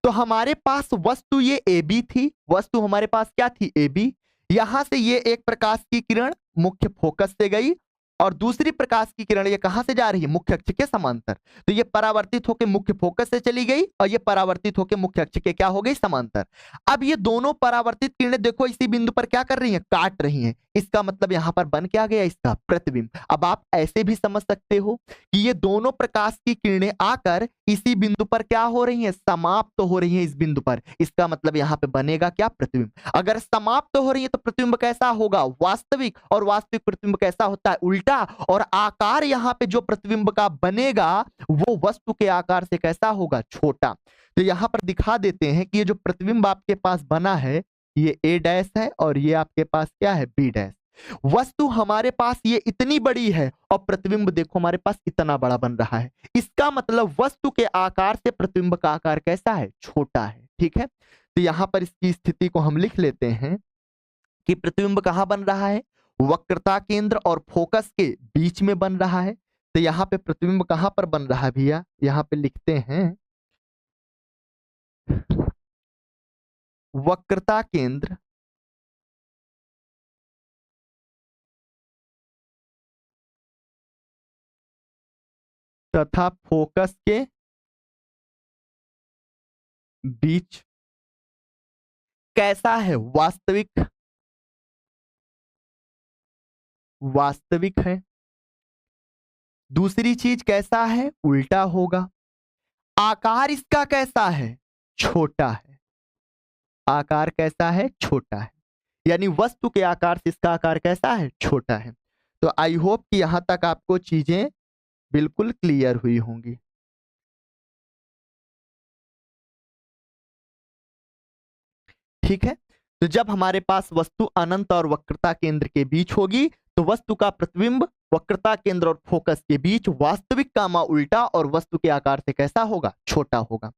तो हमारे पास वस्तु ये ए बी थी। वस्तु हमारे पास क्या थी? A B. यहां से ये एक प्रकाश की किरण मुख्य फोकस से गई और दूसरी प्रकाश की किरण ये कहां से जा रही है? मुख्य अक्ष के समांतर। तो ये परावर्तित होकर मुख्य फोकस से चली गई और ये परावर्तित होकर मुख्य अक्ष के क्या हो गई? समांतर। अब ये दोनों परावर्तित किरणें देखो इसी बिंदु पर क्या कर रही हैं? काट रही हैं। इसका मतलब यहां पर बन क्या गया? इसका प्रतिबिंब। अब आप ऐसे भी समझ सकते हो कि ये दोनों प्रकाश की किरणें आकर इसी बिंदु पर क्या हो रही हैं? समाप्त हो रही हैं इस बिंदु पर। इसका मतलब यहां पे बनेगा क्या? प्रतिबिंब। अगर समाप्त हो रही है तो प्रतिबिंब कैसा होगा? वास्तविक। और वास्तविक प्रतिबिंब कैसा होता है? उल्टा। और आकार यहां पे जो प्रतिबिंब का बनेगा वो वस्तु के आकार से कैसा होगा? छोटा। तो यहां पर दिखा देते हैं कि ये जो प्रतिबिंब आपके पास बना है ये ए डैश है और ये आपके पास क्या है? B dash. वस्तु हमारे पास ये इतनी बड़ी है और प्रतिबिंब देखो हमारे पास इतना बड़ा बन रहा है। इसका मतलब वस्तु के आकार से प्रतिबिंब का आकार कैसा है? छोटा है। ठीक है, तो यहां पर इसकी स्थिति को हम लिख लेते हैं कि प्रतिबिंब कहां बन रहा है? वक्रता केंद्र और फोकस के बीच में बन रहा है। तो यहाँ पे प्रतिबिंब कहां पर बन रहा है भैया, यहाँ पे लिखते हैं वक्रता केंद्र तथा फोकस के बीच कैसा है, वास्तविक, वास्तविक है। दूसरी चीज कैसा है, उल्टा होगा। आकार इसका कैसा है, छोटा है। आकार कैसा है, छोटा है। यानी वस्तु के आकार से इसका आकार कैसा है, छोटा है। तो आई होप कि यहां तक आपको चीजें बिल्कुल क्लियर हुई होंगी। ठीक है, तो जब हमारे पास वस्तु अनंत और वक्रता केंद्र के बीच होगी तो वस्तु का प्रतिबिंब वक्रता केंद्र और फोकस के बीच वास्तविक कामा उल्टा और वस्तु के आकार से कैसा होगा, छोटा होगा।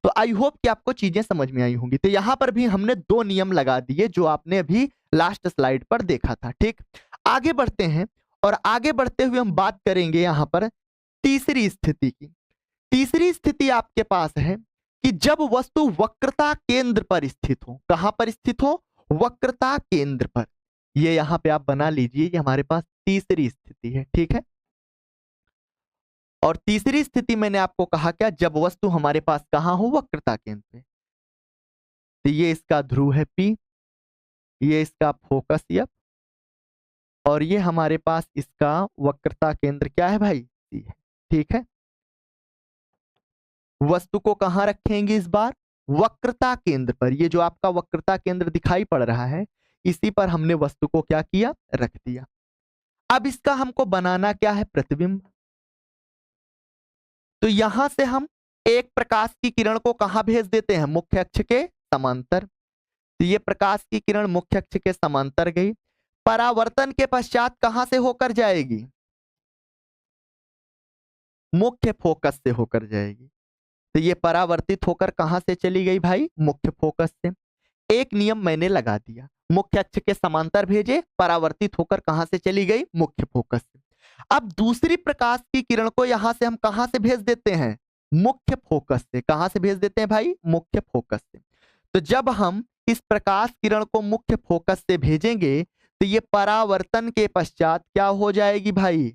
तो आई होप कि आपको चीजें समझ में आई होंगी। तो यहां पर भी हमने दो नियम लगा दिए जो आपने अभी लास्ट स्लाइड पर देखा था। ठीक, आगे बढ़ते हैं और आगे बढ़ते हुए हम बात करेंगे यहां पर तीसरी स्थिति की। तीसरी स्थिति आपके पास है कि जब वस्तु वक्रता केंद्र पर स्थित हो। कहां पर स्थित हो, वक्रता केंद्र पर। ये यहां पे आप बना लीजिए, ये हमारे पास तीसरी स्थिति है। ठीक है, और तीसरी स्थिति मैंने आपको कहा क्या, जब वस्तु हमारे पास कहां हो, वक्रता केंद्र पे। तो ये इसका ध्रुव है P, ये इसका फोकस F, और ये हमारे पास इसका वक्रता केंद्र क्या है भाई, C है। ठीक है, वस्तु को कहां रखेंगे इस बार, वक्रता केंद्र पर। ये जो आपका वक्रता केंद्र दिखाई पड़ रहा है इसी पर हमने वस्तु को क्या किया, रख दिया। अब इसका हमको बनाना क्या है, प्रतिबिंब। तो यहां से हम एक प्रकाश की किरण को कहां भेज देते हैं, मुख्य अक्ष के समांतर। तो ये प्रकाश की किरण मुख्य अक्ष के समांतर गई, परावर्तन के पश्चात कहां से होकर जाएगी, मुख्य फोकस से होकर जाएगी। तो ये परावर्तित होकर कहां से चली गई भाई, मुख्य फोकस से। एक नियम मैंने लगा दिया, मुख्य अक्ष के समांतर भेजे, परावर्तित होकर कहां से चली गई, मुख्य फोकस से। अब दूसरी प्रकाश की किरण को यहां से हम कहां से भेज देते हैं, मुख्य फोकस से। कहां से भेज देते हैं भाई, मुख्य फोकस से। तो जब हम इस प्रकाश किरण को मुख्य फोकस से भेजेंगे तो ये परावर्तन के पश्चात क्या हो जाएगी भाई,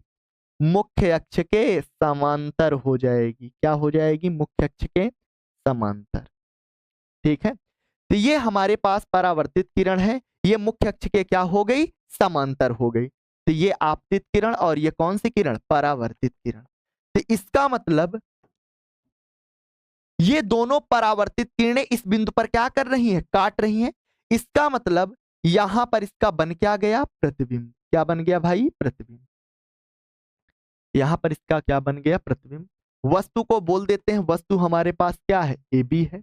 मुख्य अक्ष के समांतर हो जाएगी। क्या हो जाएगी, मुख्य अक्ष के समांतर। ठीक है, तो ये हमारे पास परावर्तित किरण है, ये मुख्य अक्ष के क्या हो गई, समांतर हो गई। तो ये आपतित किरण और ये कौन सी किरण, परावर्तित किरण। तो इसका मतलब ये दोनों परावर्तित किरणें इस बिंदु पर क्या कर रही हैं, काट रही हैं। इसका मतलब यहां पर इसका बन क्या गया, प्रतिबिंब। क्या बन गया भाई, प्रतिबिंब। यहां पर इसका क्या बन गया, प्रतिबिंब। वस्तु को बोल देते हैं, वस्तु हमारे पास क्या है, ए बी है,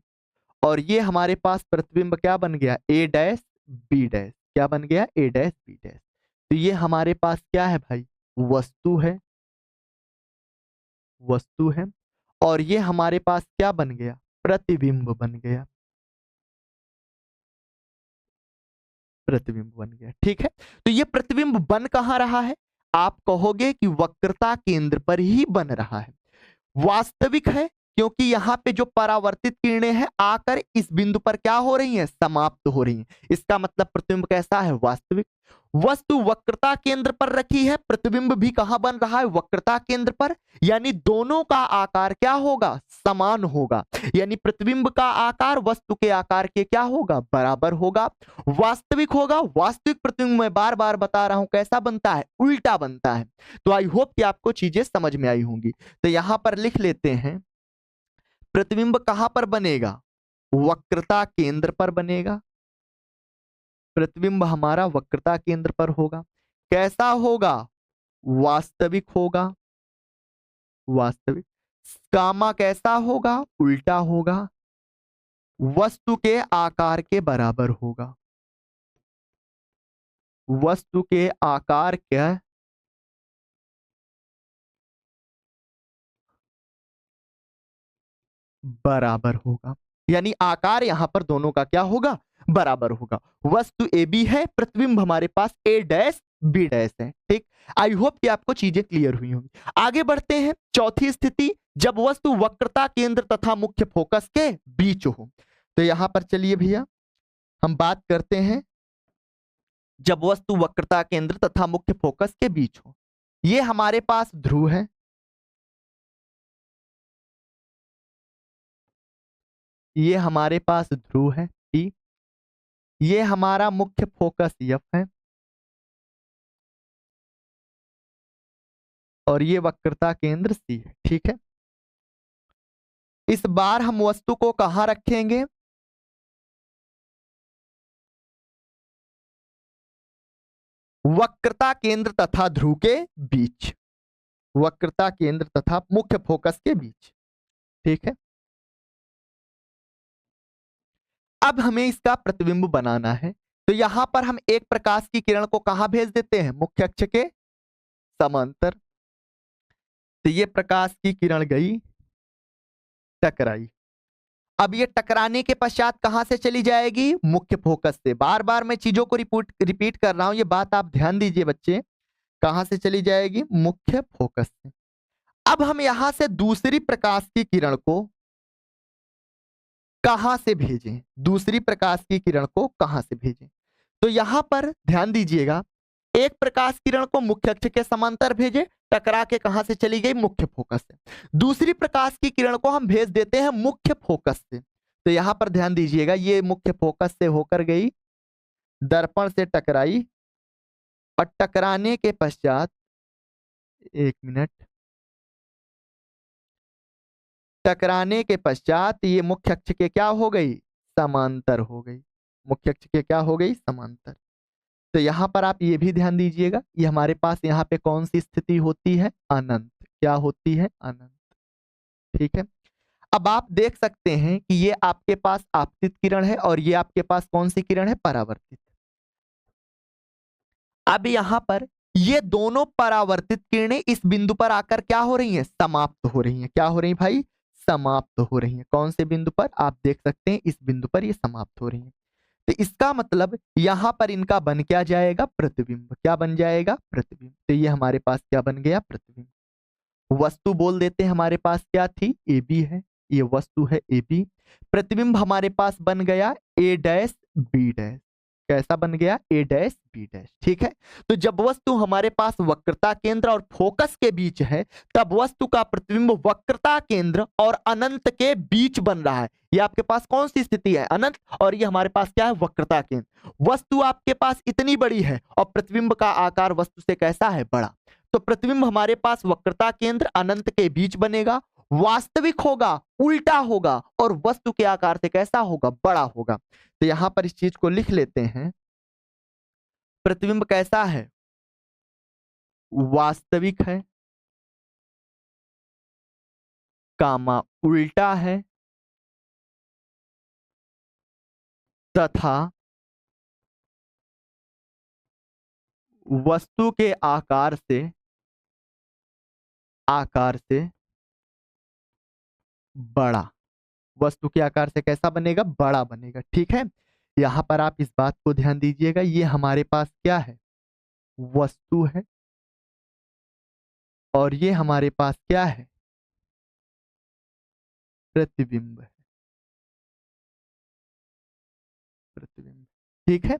और ये हमारे पास प्रतिबिंब क्या बन गया, ए डैश बी डैश। क्या बन गया, ए डैश बी डैश। तो ये हमारे पास क्या है भाई, वस्तु है, वस्तु है, और ये हमारे पास क्या बन गया, प्रतिबिंब बन गया, प्रतिबिंब बन गया। ठीक है, तो ये प्रतिबिंब बन कहां रहा है, आप कहोगे कि वक्रता केंद्र पर ही बन रहा है। वास्तविक है क्योंकि यहां पे जो परावर्तित किरणें हैं आकर इस बिंदु पर क्या हो रही हैं, समाप्त हो रही हैं। इसका मतलब प्रतिबिंब कैसा है, वास्तविक। वस्तु वक्रता केंद्र पर रखी है, प्रतिबिंब भी कहां बन रहा है, वक्रता केंद्र पर। यानी दोनों का आकार क्या होगा, समान होगा। यानी प्रतिबिंब का आकार वस्तु के आकार के क्या होगा, बराबर होगा, वास्तविक होगा। वास्तविक प्रतिबिंब मैं बार बार बता रहा हूं कैसा बनता है, उल्टा बनता है। तो आई होप कि आपको चीजें समझ में आई होंगी। तो यहां पर लिख लेते हैं, प्रतिबिंब कहां पर बनेगा, वक्रता केंद्र पर बनेगा। प्रतिबिंब हमारा वक्रता केंद्र पर होगा। कैसा होगा, वास्तविक होगा, वास्तविक। गामा कैसा होगा, उल्टा होगा, वस्तु के आकार के बराबर होगा, वस्तु के आकार के बराबर होगा। यानी आकार यहां पर दोनों का क्या होगा, बराबर होगा। वस्तु ए बी है, प्रतिबिंब हमारे पास ए डैश बी डैश है। ठीक, आई होप कि आपको चीजें क्लियर हुई होंगी। आगे बढ़ते हैं। चौथी स्थिति, जब वस्तु वक्रता केंद्र तथा मुख्य फोकस के बीच हो। तो यहां पर चलिए भैया हम बात करते हैं, जब वस्तु वक्रता केंद्र तथा मुख्य फोकस के बीच हो। ये हमारे पास ध्रुव है, ये हमारे पास ध्रुव है P, ये हमारा मुख्य फोकस F है, और ये वक्रता केंद्र C है। ठीक है, इस बार हम वस्तु को कहां रखेंगे? वक्रता केंद्र तथा ध्रुव के बीच, वक्रता केंद्र तथा मुख्य फोकस के बीच। ठीक है, अब हमें इसका प्रतिबिंब बनाना है। तो यहां पर हम एक प्रकाश की किरण को कहां भेज देते हैं? मुख्य अक्ष के समांतर। तो ये प्रकाश की किरण गई, टकराई। अब ये टकराने के पश्चात कहां से चली जाएगी? मुख्य फोकस से। बार बार मैं चीजों को रिपीट कर रहा हूं, ये बात आप ध्यान दीजिए बच्चे। कहां से चली जाएगी? मुख्य फोकस से। अब हम यहां से दूसरी प्रकाश की किरण को कहां से भेजें? दूसरी प्रकाश की किरण को कहां से भेजें? तो यहां पर ध्यान दीजिएगा, एक प्रकाश किरण को मुख्य अक्ष के समांतर भेजे, टकरा के कहां से चली गई? मुख्य फोकस से। दूसरी प्रकाश की किरण को हम भेज देते हैं मुख्य फोकस से। तो यहां पर ध्यान दीजिएगा, ये मुख्य फोकस से होकर गई, दर्पण से टकराई, और टकराने के पश्चात, एक मिनट, टकराने के पश्चात ये मुख्य अक्ष के क्या हो गई? समांतर हो गई। मुख्य अक्ष के क्या हो गई? समांतर। तो यहां पर आप ये भी ध्यान दीजिएगा, ये हमारे पास यहाँ पे कौन सी स्थिति होती है? अनंत। क्या होती है? अनंत। ठीक है, अब आप देख सकते हैं कि ये आपके पास आपतित किरण है, और ये आपके पास कौन सी किरण है? परावर्तित। अब यहां पर ये दोनों परावर्तित किरणें इस बिंदु पर आकर क्या हो रही हैं? समाप्त हो रही हैं। क्या हो रही भाई? समाप्त हो रही हैं। कौन से बिंदु पर? आप देख सकते हैं इस बिंदु पर ये समाप्त हो रही हैं। तो इसका मतलब यहां पर इनका बन क्या जाएगा? प्रतिबिंब। क्या बन जाएगा? प्रतिबिंब। तो ये हमारे पास क्या बन गया? प्रतिबिंब। वस्तु बोल देते हैं हमारे पास क्या थी? ए बी है, ये वस्तु है ए बी। प्रतिबिंब हमारे पास बन गया ए डैश बी डैश। कैसा बन गया? ए डैश बी डैश। ठीक है, तो जब वस्तु हमारे पास वक्रता केंद्र और फोकस के बीच है, तब वस्तु का प्रतिबिंब वक्रता केंद्र और अनंत के बीच बन रहा है। ये आपके पास कौन सी स्थिति है? अनंत। और ये हमारे पास क्या है? वक्रता केंद्र। वस्तु आपके पास इतनी बड़ी है और प्रतिबिंब का आकार वस्तु से कैसा है? बड़ा। तो प्रतिबिंब हमारे पास वक्रता केंद्र अनंत के बीच बनेगा, वास्तविक होगा, उल्टा होगा, और वस्तु के आकार से कैसा होगा? बड़ा होगा। तो यहां पर इस चीज को लिख लेते हैं, प्रतिबिंब कैसा है? वास्तविक है, कामा उल्टा है, तथा वस्तु के आकार से बड़ा। वस्तु के आकार से कैसा बनेगा? बड़ा बनेगा। ठीक है, यहां पर आप इस बात को ध्यान दीजिएगा, ये हमारे पास क्या है? वस्तु है, और ये हमारे पास क्या है? प्रतिबिंब है। प्रतिबिंब। ठीक है,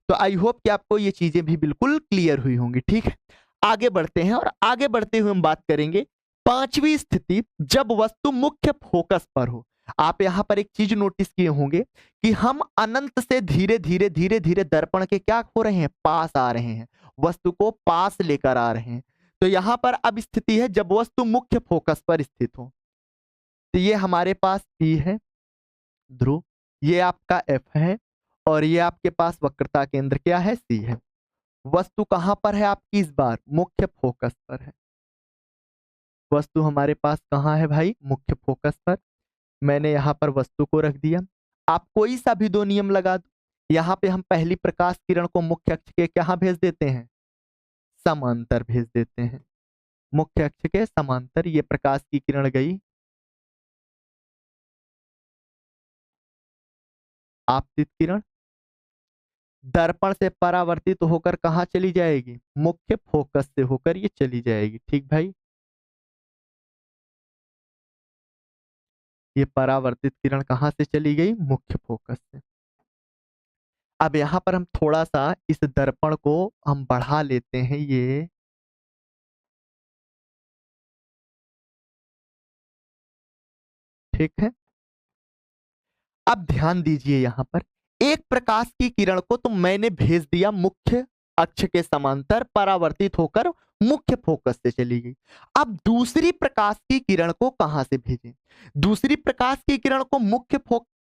तो आई होप कि आपको ये चीजें भी बिल्कुल क्लियर हुई होंगी। ठीक है, आगे बढ़ते हैं, और आगे बढ़ते हुए हम बात करेंगे पांचवी स्थिति, जब वस्तु मुख्य फोकस पर हो। आप यहां पर एक चीज नोटिस किए होंगे कि हम अनंत से धीरे धीरे धीरे धीरे दर्पण के क्या हो रहे हैं? पास आ रहे हैं, वस्तु को पास लेकर आ रहे हैं। तो यहां पर अब स्थिति है जब वस्तु मुख्य फोकस पर स्थित हो। तो ये हमारे पास P है, ध्रुव, ये आपका F है, और ये आपके पास वक्रता केंद्र क्या है? C है। वस्तु कहां पर है आपकी? इस बार मुख्य फोकस पर है। वस्तु हमारे पास कहां है भाई? मुख्य फोकस पर। मैंने यहां पर वस्तु को रख दिया। आप कोई सा भी दो नियम लगा दो। यहां पे हम पहली प्रकाश किरण को मुख्य अक्ष के कहां भेज देते हैं? समांतर भेज देते हैं। मुख्य अक्ष के समांतर ये प्रकाश की किरण गई, आपतित किरण। दर्पण से परावर्तित होकर कहाँ चली जाएगी? मुख्य फोकस से होकर ये चली जाएगी। ठीक भाई, ये परावर्तित किरण कहाँ से चली गई? मुख्य फोकस से। अब यहां पर हम थोड़ा सा इस दर्पण को हम बढ़ा लेते हैं, ये ठीक है। अब ध्यान दीजिए यहां पर, एक प्रकाश की किरण को तो मैंने भेज दिया मुख्य अक्ष के समांतर, परावर्तित होकर मुख्य फोकस से चली गई। अब दूसरी प्रकाश की किरण को कहां से भेजें? दूसरी प्रकाश की किरण को मुख्य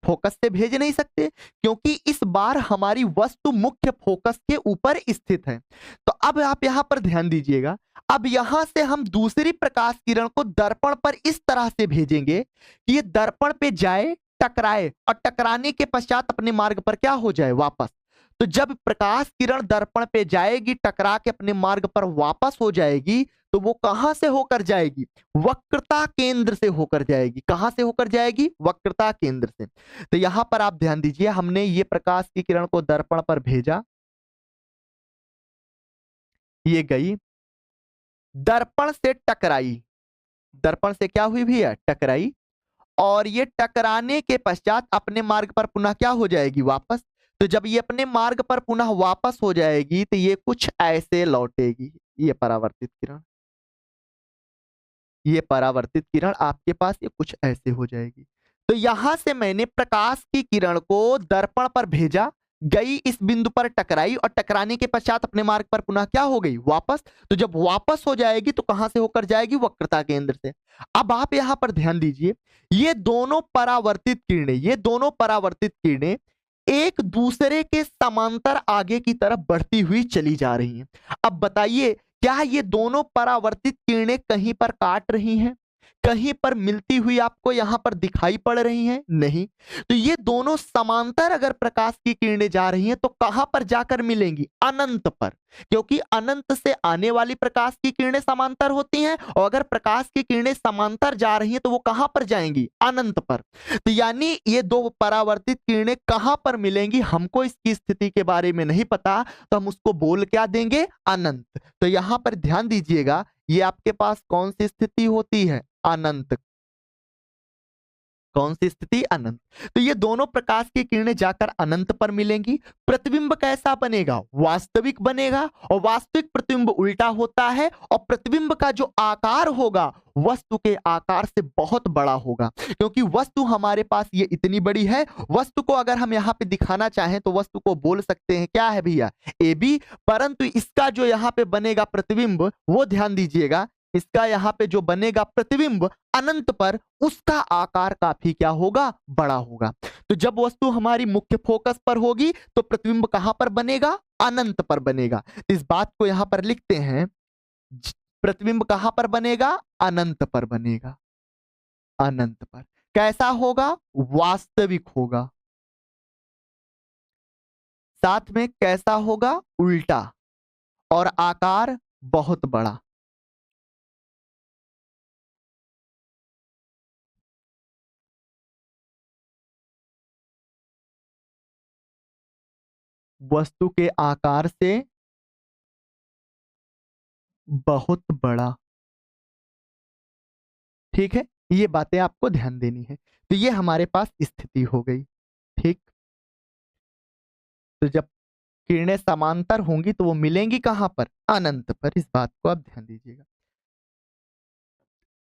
फोकस से भेज नहीं सकते, क्योंकि इस बार हमारी वस्तु मुख्य फोकस के ऊपर स्थित है। तो अब आप यहां पर ध्यान दीजिएगा, अब यहां से हम दूसरी प्रकाश किरण को दर्पण पर इस तरह से भेजेंगे कि ये दर्पण पे जाए, टकराए, और टकराने के पश्चात अपने मार्ग पर क्या हो जाए? वापस। तो जब प्रकाश किरण दर्पण पे जाएगी, टकरा के अपने मार्ग पर वापस हो जाएगी, तो वो कहां से होकर जाएगी? वक्रता केंद्र से होकर जाएगी। कहां से होकर जाएगी? वक्रता केंद्र से। तो यहां पर आप ध्यान दीजिए, हमने ये प्रकाश की किरण को दर्पण पर भेजा, ये गई, दर्पण से टकराई, दर्पण से क्या हुई भैया? टकराई, और ये टकराने के पश्चात अपने मार्ग पर पुनः क्या हो जाएगी? वापस। तो जब ये अपने मार्ग पर पुनः वापस हो जाएगी, तो ये कुछ ऐसे लौटेगी। ये परावर्तित किरण, ये परावर्तित किरण आपके पास ये कुछ ऐसे हो जाएगी। तो यहां से मैंने प्रकाश की किरण को दर्पण पर भेजा, गई, इस बिंदु पर टकराई, और टकराने के पश्चात अपने मार्ग पर पुनः क्या हो गई? वापस। तो जब वापस हो जाएगी तो कहां से होकर जाएगी? वक्रता केंद्र से। अब आप यहां पर ध्यान दीजिए, ये दोनों परावर्तित किरणें, ये दोनों परावर्तित किरणें एक दूसरे के समांतर आगे की तरफ बढ़ती हुई चली जा रही हैं। अब बताइए, क्या ये दोनों परावर्तित किरणें कहीं पर काट रही हैं? कहीं पर मिलती हुई आपको यहां पर दिखाई पड़ रही हैं? नहीं। तो ये दोनों समांतर अगर प्रकाश की किरणें जा रही हैं, तो कहां पर जाकर मिलेंगी? अनंत पर। क्योंकि अनंत से आने वाली प्रकाश की किरणें समांतर होती हैं, और अगर प्रकाश की किरणें समांतर जा रही हैं, तो वो कहां पर जाएंगी? अनंत पर। तो यानी ये दो परावर्तित किरणें कहां पर मिलेंगी, हमको इसकी स्थिति के बारे में नहीं पता, तो हम उसको बोल क्या देंगे? अनंत। तो यहां पर ध्यान दीजिएगा, ये आपके पास कौन सी स्थिति होती है? अनंत। कौन सी स्थिति? अनंत। तो ये दोनों प्रकाश की किरणें जाकर अनंत पर मिलेंगी। प्रतिबिंब कैसा बनेगा? वास्तविक बनेगा, और वास्तविक प्रतिबिंब उल्टा होता है, और प्रतिबिंब का जो आकार होगा वस्तु के आकार से बहुत बड़ा होगा, क्योंकि वस्तु हमारे पास ये इतनी बड़ी है। वस्तु को अगर हम यहाँ पे दिखाना चाहें तो वस्तु को बोल सकते हैं क्या है भैया? A B. परंतु इसका जो यहाँ पे बनेगा प्रतिबिंब, वो ध्यान दीजिएगा, इसका यहाँ पे जो बनेगा प्रतिबिंब अनंत पर, उसका आकार काफी क्या होगा? बड़ा होगा। तो जब वस्तु हमारी मुख्य फोकस पर होगी, तो प्रतिबिंब कहां पर बनेगा? अनंत पर बनेगा। तो इस बात को यहां पर लिखते हैं, प्रतिबिंब कहां पर बनेगा? अनंत पर बनेगा। अनंत पर कैसा होगा? वास्तविक होगा। साथ में कैसा होगा? उल्टा। और आकार बहुत बड़ा। वस्तु के आकार से बहुत बड़ा। ठीक है, ये बातें आपको ध्यान देनी है। तो ये हमारे पास स्थिति हो गई। ठीक। तो जब किरणें समांतर होंगी तो वो मिलेंगी कहां पर? अनंत पर। इस बात को आप ध्यान दीजिएगा।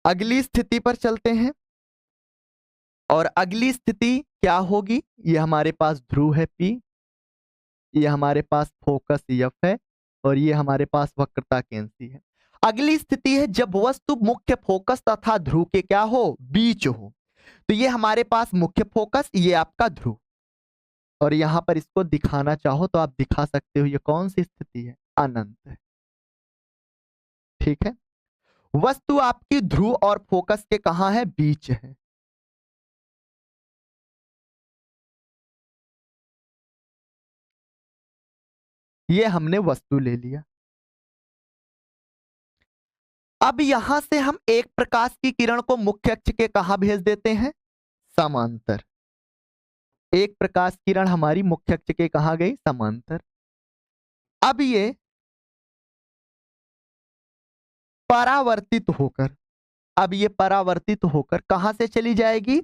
अगली स्थिति पर चलते हैं, और अगली स्थिति क्या होगी? ये हमारे पास ध्रुव है P, ये हमारे पास फोकस F है, और ये हमारे पास वक्रता केंद्र C है। अगली स्थिति है जब वस्तु मुख्य फोकस तथा ध्रुव के क्या हो? बीच हो। तो ये हमारे पास मुख्य फोकस, ये आपका ध्रुव, और यहां पर इसको दिखाना चाहो तो आप दिखा सकते हो। ये कौन सी स्थिति है? अनंत है। ठीक है। वस्तु आपकी ध्रुव और फोकस के कहां है? बीच है। ये हमने वस्तु ले लिया। अब यहां से हम एक प्रकाश की किरण को मुख्य अक्ष के कहां भेज देते हैं? समांतर। एक प्रकाश किरण हमारी मुख्य अक्ष के कहां गई? समांतर। अब ये परावर्तित होकर, अब ये परावर्तित होकर कहां से चली जाएगी?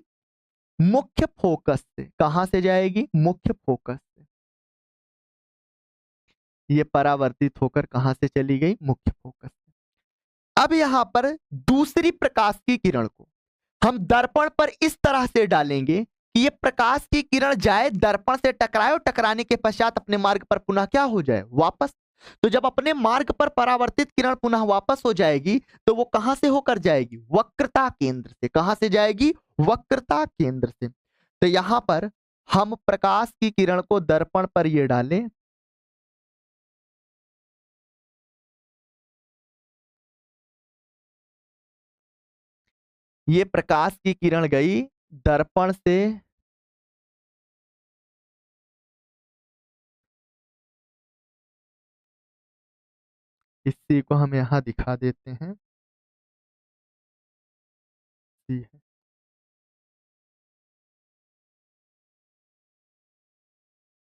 मुख्य फोकस से। कहां से जाएगी? मुख्य फोकस से। ये परावर्तित होकर कहां से चली गई? मुख्य फोकस से। अब यहां पर दूसरी प्रकाश की किरण को हम दर्पण पर इस तरह से डालेंगे कि ये प्रकाश की किरण जाए, दर्पण से टकराए और टकराने के पश्चात अपने मार्ग पर पुनः क्या हो जाए? वापस। तो जब अपने मार्ग पर परावर्तित किरण पुनः वापस हो जाएगी तो वो कहां से होकर जाएगी? वक्रता केंद्र से। कहां से जाएगी? वक्रता केंद्र से। तो यहां पर हम प्रकाश की किरण को दर्पण पर ये डालें, ये प्रकाश की किरण गई दर्पण से इसी को हम यहां दिखा देते हैं। ये है।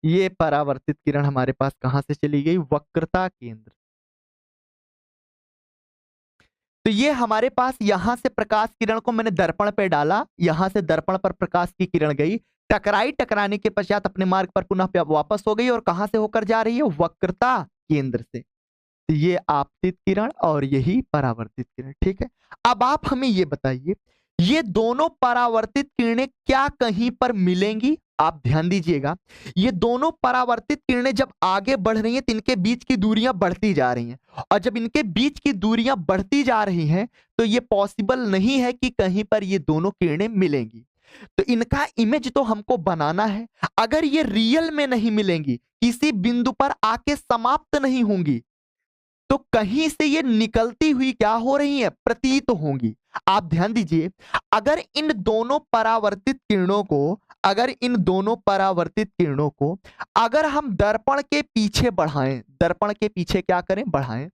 ये परावर्तित किरण हमारे पास कहां से चली गई? वक्रता केंद्र। तो ये हमारे पास यहां से प्रकाश किरण को मैंने दर्पण पे डाला, यहां से दर्पण पर प्रकाश की किरण गई, टकराई, टकराने के पश्चात अपने मार्ग पर पुनः वापस हो गई और कहां से होकर जा रही है? वक्रता केंद्र से। तो ये आपतित किरण और यही परावर्तित किरण। ठीक है। अब आप हमें ये बताइए, ये दोनों परावर्तित किरणें क्या कहीं पर मिलेंगी? आप ध्यान दीजिएगा, ये दोनों परावर्तित किरणें जब आगे बढ़ रही हैं तो इनके बीच की दूरियां बढ़ती जा रही हैं, और जब इनके बीच की दूरियां बढ़ती जा रही हैं तो ये पॉसिबल नहीं है कि कहीं पर ये दोनों किरणें मिलेंगी। तो इनका इमेज तो हमको बनाना है। अगर ये रियल में नहीं मिलेंगी, किसी बिंदु पर आके समाप्त नहीं होंगी, तो कहीं से ये निकलती हुई क्या हो रही है? प्रतीत होंगी। आप ध्यान दीजिए, अगर इन दोनों परावर्तित किरणों को, अगर इन दोनों परावर्तित किरणों को अगर हम दर्पण के पीछे बढ़ाएं, दर्पण के पीछे क्या करें? बढ़ाएं,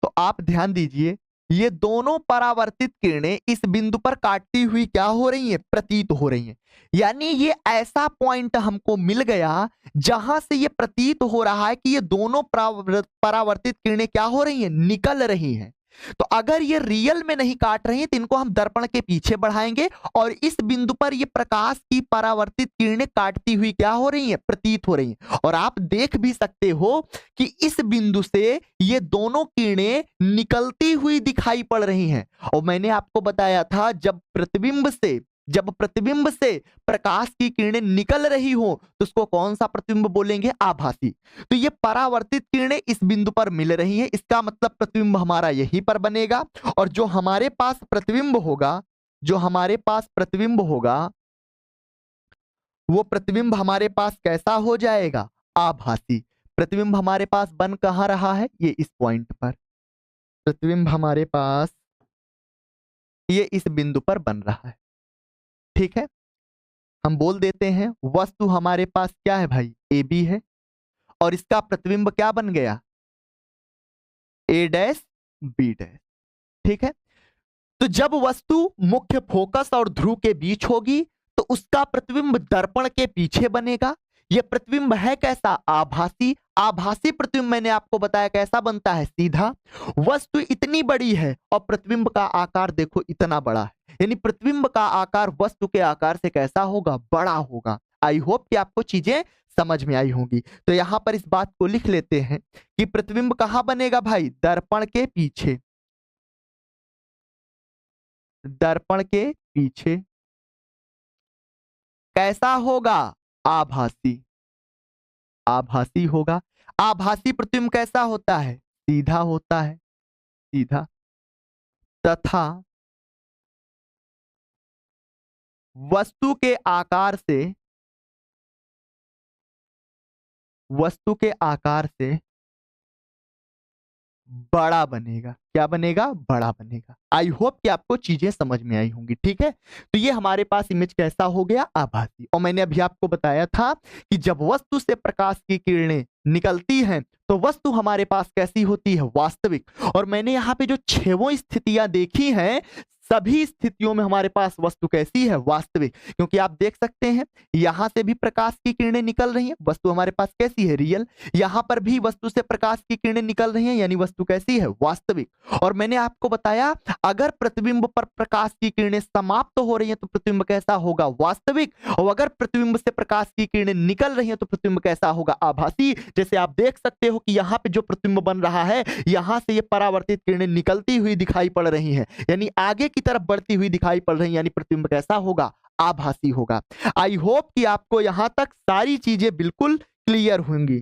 तो आप ध्यान दीजिए, ये दोनों परावर्तित किरणें इस बिंदु पर काटती हुई क्या हो रही हैं? प्रतीत हो रही हैं। यानी ये ऐसा पॉइंट हमको मिल गया जहां से ये प्रतीत हो रहा है कि ये दोनों परावर्तित किरणें क्या हो रही हैं? निकल रही हैं। तो अगर ये रियल में नहीं काट रही हैं तो इनको हम दर्पण के पीछे बढ़ाएंगे और इस बिंदु पर ये प्रकाश की परावर्तित किरणें काटती हुई क्या हो रही हैं? प्रतीत हो रही हैं। और आप देख भी सकते हो कि इस बिंदु से ये दोनों किरणें निकलती हुई दिखाई पड़ रही हैं। और मैंने आपको बताया था, जब प्रतिबिंब से प्रकाश की किरणें निकल रही हो तो उसको कौन सा प्रतिबिंब बोलेंगे? आभासी। तो ये परावर्तित किरणें इस बिंदु पर मिल रही हैं, इसका मतलब प्रतिबिंब हमारा यहीं पर बनेगा। और जो हमारे पास प्रतिबिंब होगा, जो हमारे पास प्रतिबिंब होगा, वो प्रतिबिंब हमारे पास कैसा हो जाएगा? आभासी। प्रतिबिंब हमारे पास बन कहां रहा है? ये इस पॉइंट पर प्रतिबिंब हमारे पास ये इस बिंदु पर बन रहा है। ठीक है। हम बोल देते हैं वस्तु हमारे पास क्या है भाई? ए बी है, और इसका प्रतिबिंब क्या बन गया? ए डैश बी डैश। ठीक है। तो जब वस्तु मुख्य फोकस और ध्रुव के बीच होगी तो उसका प्रतिबिंब दर्पण के पीछे बनेगा। यह प्रतिबिंब है कैसा? आभासी। आभासी प्रतिबिंब मैंने आपको बताया कैसा बनता है? सीधा। वस्तु इतनी बड़ी है और प्रतिबिंब का आकार देखो इतना बड़ा है, यानी प्रतिबिंब का आकार वस्तु के आकार से कैसा होगा? बड़ा होगा। आई होप कि आपको चीजें समझ में आई होंगी। तो यहां पर इस बात को लिख लेते हैं कि प्रतिबिंब कहां बनेगा भाई? दर्पण के पीछे। दर्पण के पीछे कैसा होगा? आभासी। आभासी होगा। आभासी प्रतिबिंब कैसा होता है? सीधा होता है। सीधा। तथा वस्तु के आकार से, वस्तु के आकार से बड़ा बनेगा। क्या बनेगा, बड़ा बनेगा। आई होप कि आपको चीजें समझ में आई होंगी, ठीक है। तो ये हमारे पास इमेज कैसा हो गया, आभासी। और मैंने अभी आपको बताया था कि जब वस्तु से प्रकाश की किरणें निकलती हैं तो वस्तु हमारे पास कैसी होती है, वास्तविक। और मैंने यहाँ पे जो 6 स्थितियां देखी हैं, सभी स्थितियों में हमारे पास वस्तु कैसी है, वास्तविक। क्योंकि आप देख सकते हैं यहां से भी प्रकाश की किरणें निकल रही हैं, वस्तु हमारे पास कैसी है, रियल। यहां पर भी वस्तु से प्रकाश की किरणें निकल रही हैं, यानी वस्तु कैसी है, वास्तविक। और मैंने आपको बताया अगर प्रतिबिंब पर प्रकाश की किरणें समाप्त हो रही हैं तो प्रतिबिंब कैसा होगा, वास्तविक। और अगर प्रतिबिंब से प्रकाश की किरणें निकल रही हैं तो प्रतिबिंब कैसा होगा, आभासी। जैसे आप देख सकते हो कि यहाँ पे जो प्रतिबिंब बन रहा है, यहां से ये परावर्तित किरणें निकलती हुई दिखाई पड़ रही हैं, यानी आगे की तरफ बढ़ती हुई दिखाई पड़ रही है, यानी प्रतिबिंब कैसा होगा, आभासी होगा। आई होप कि आपको यहां तक सारी चीजें बिल्कुल क्लियर होंगी।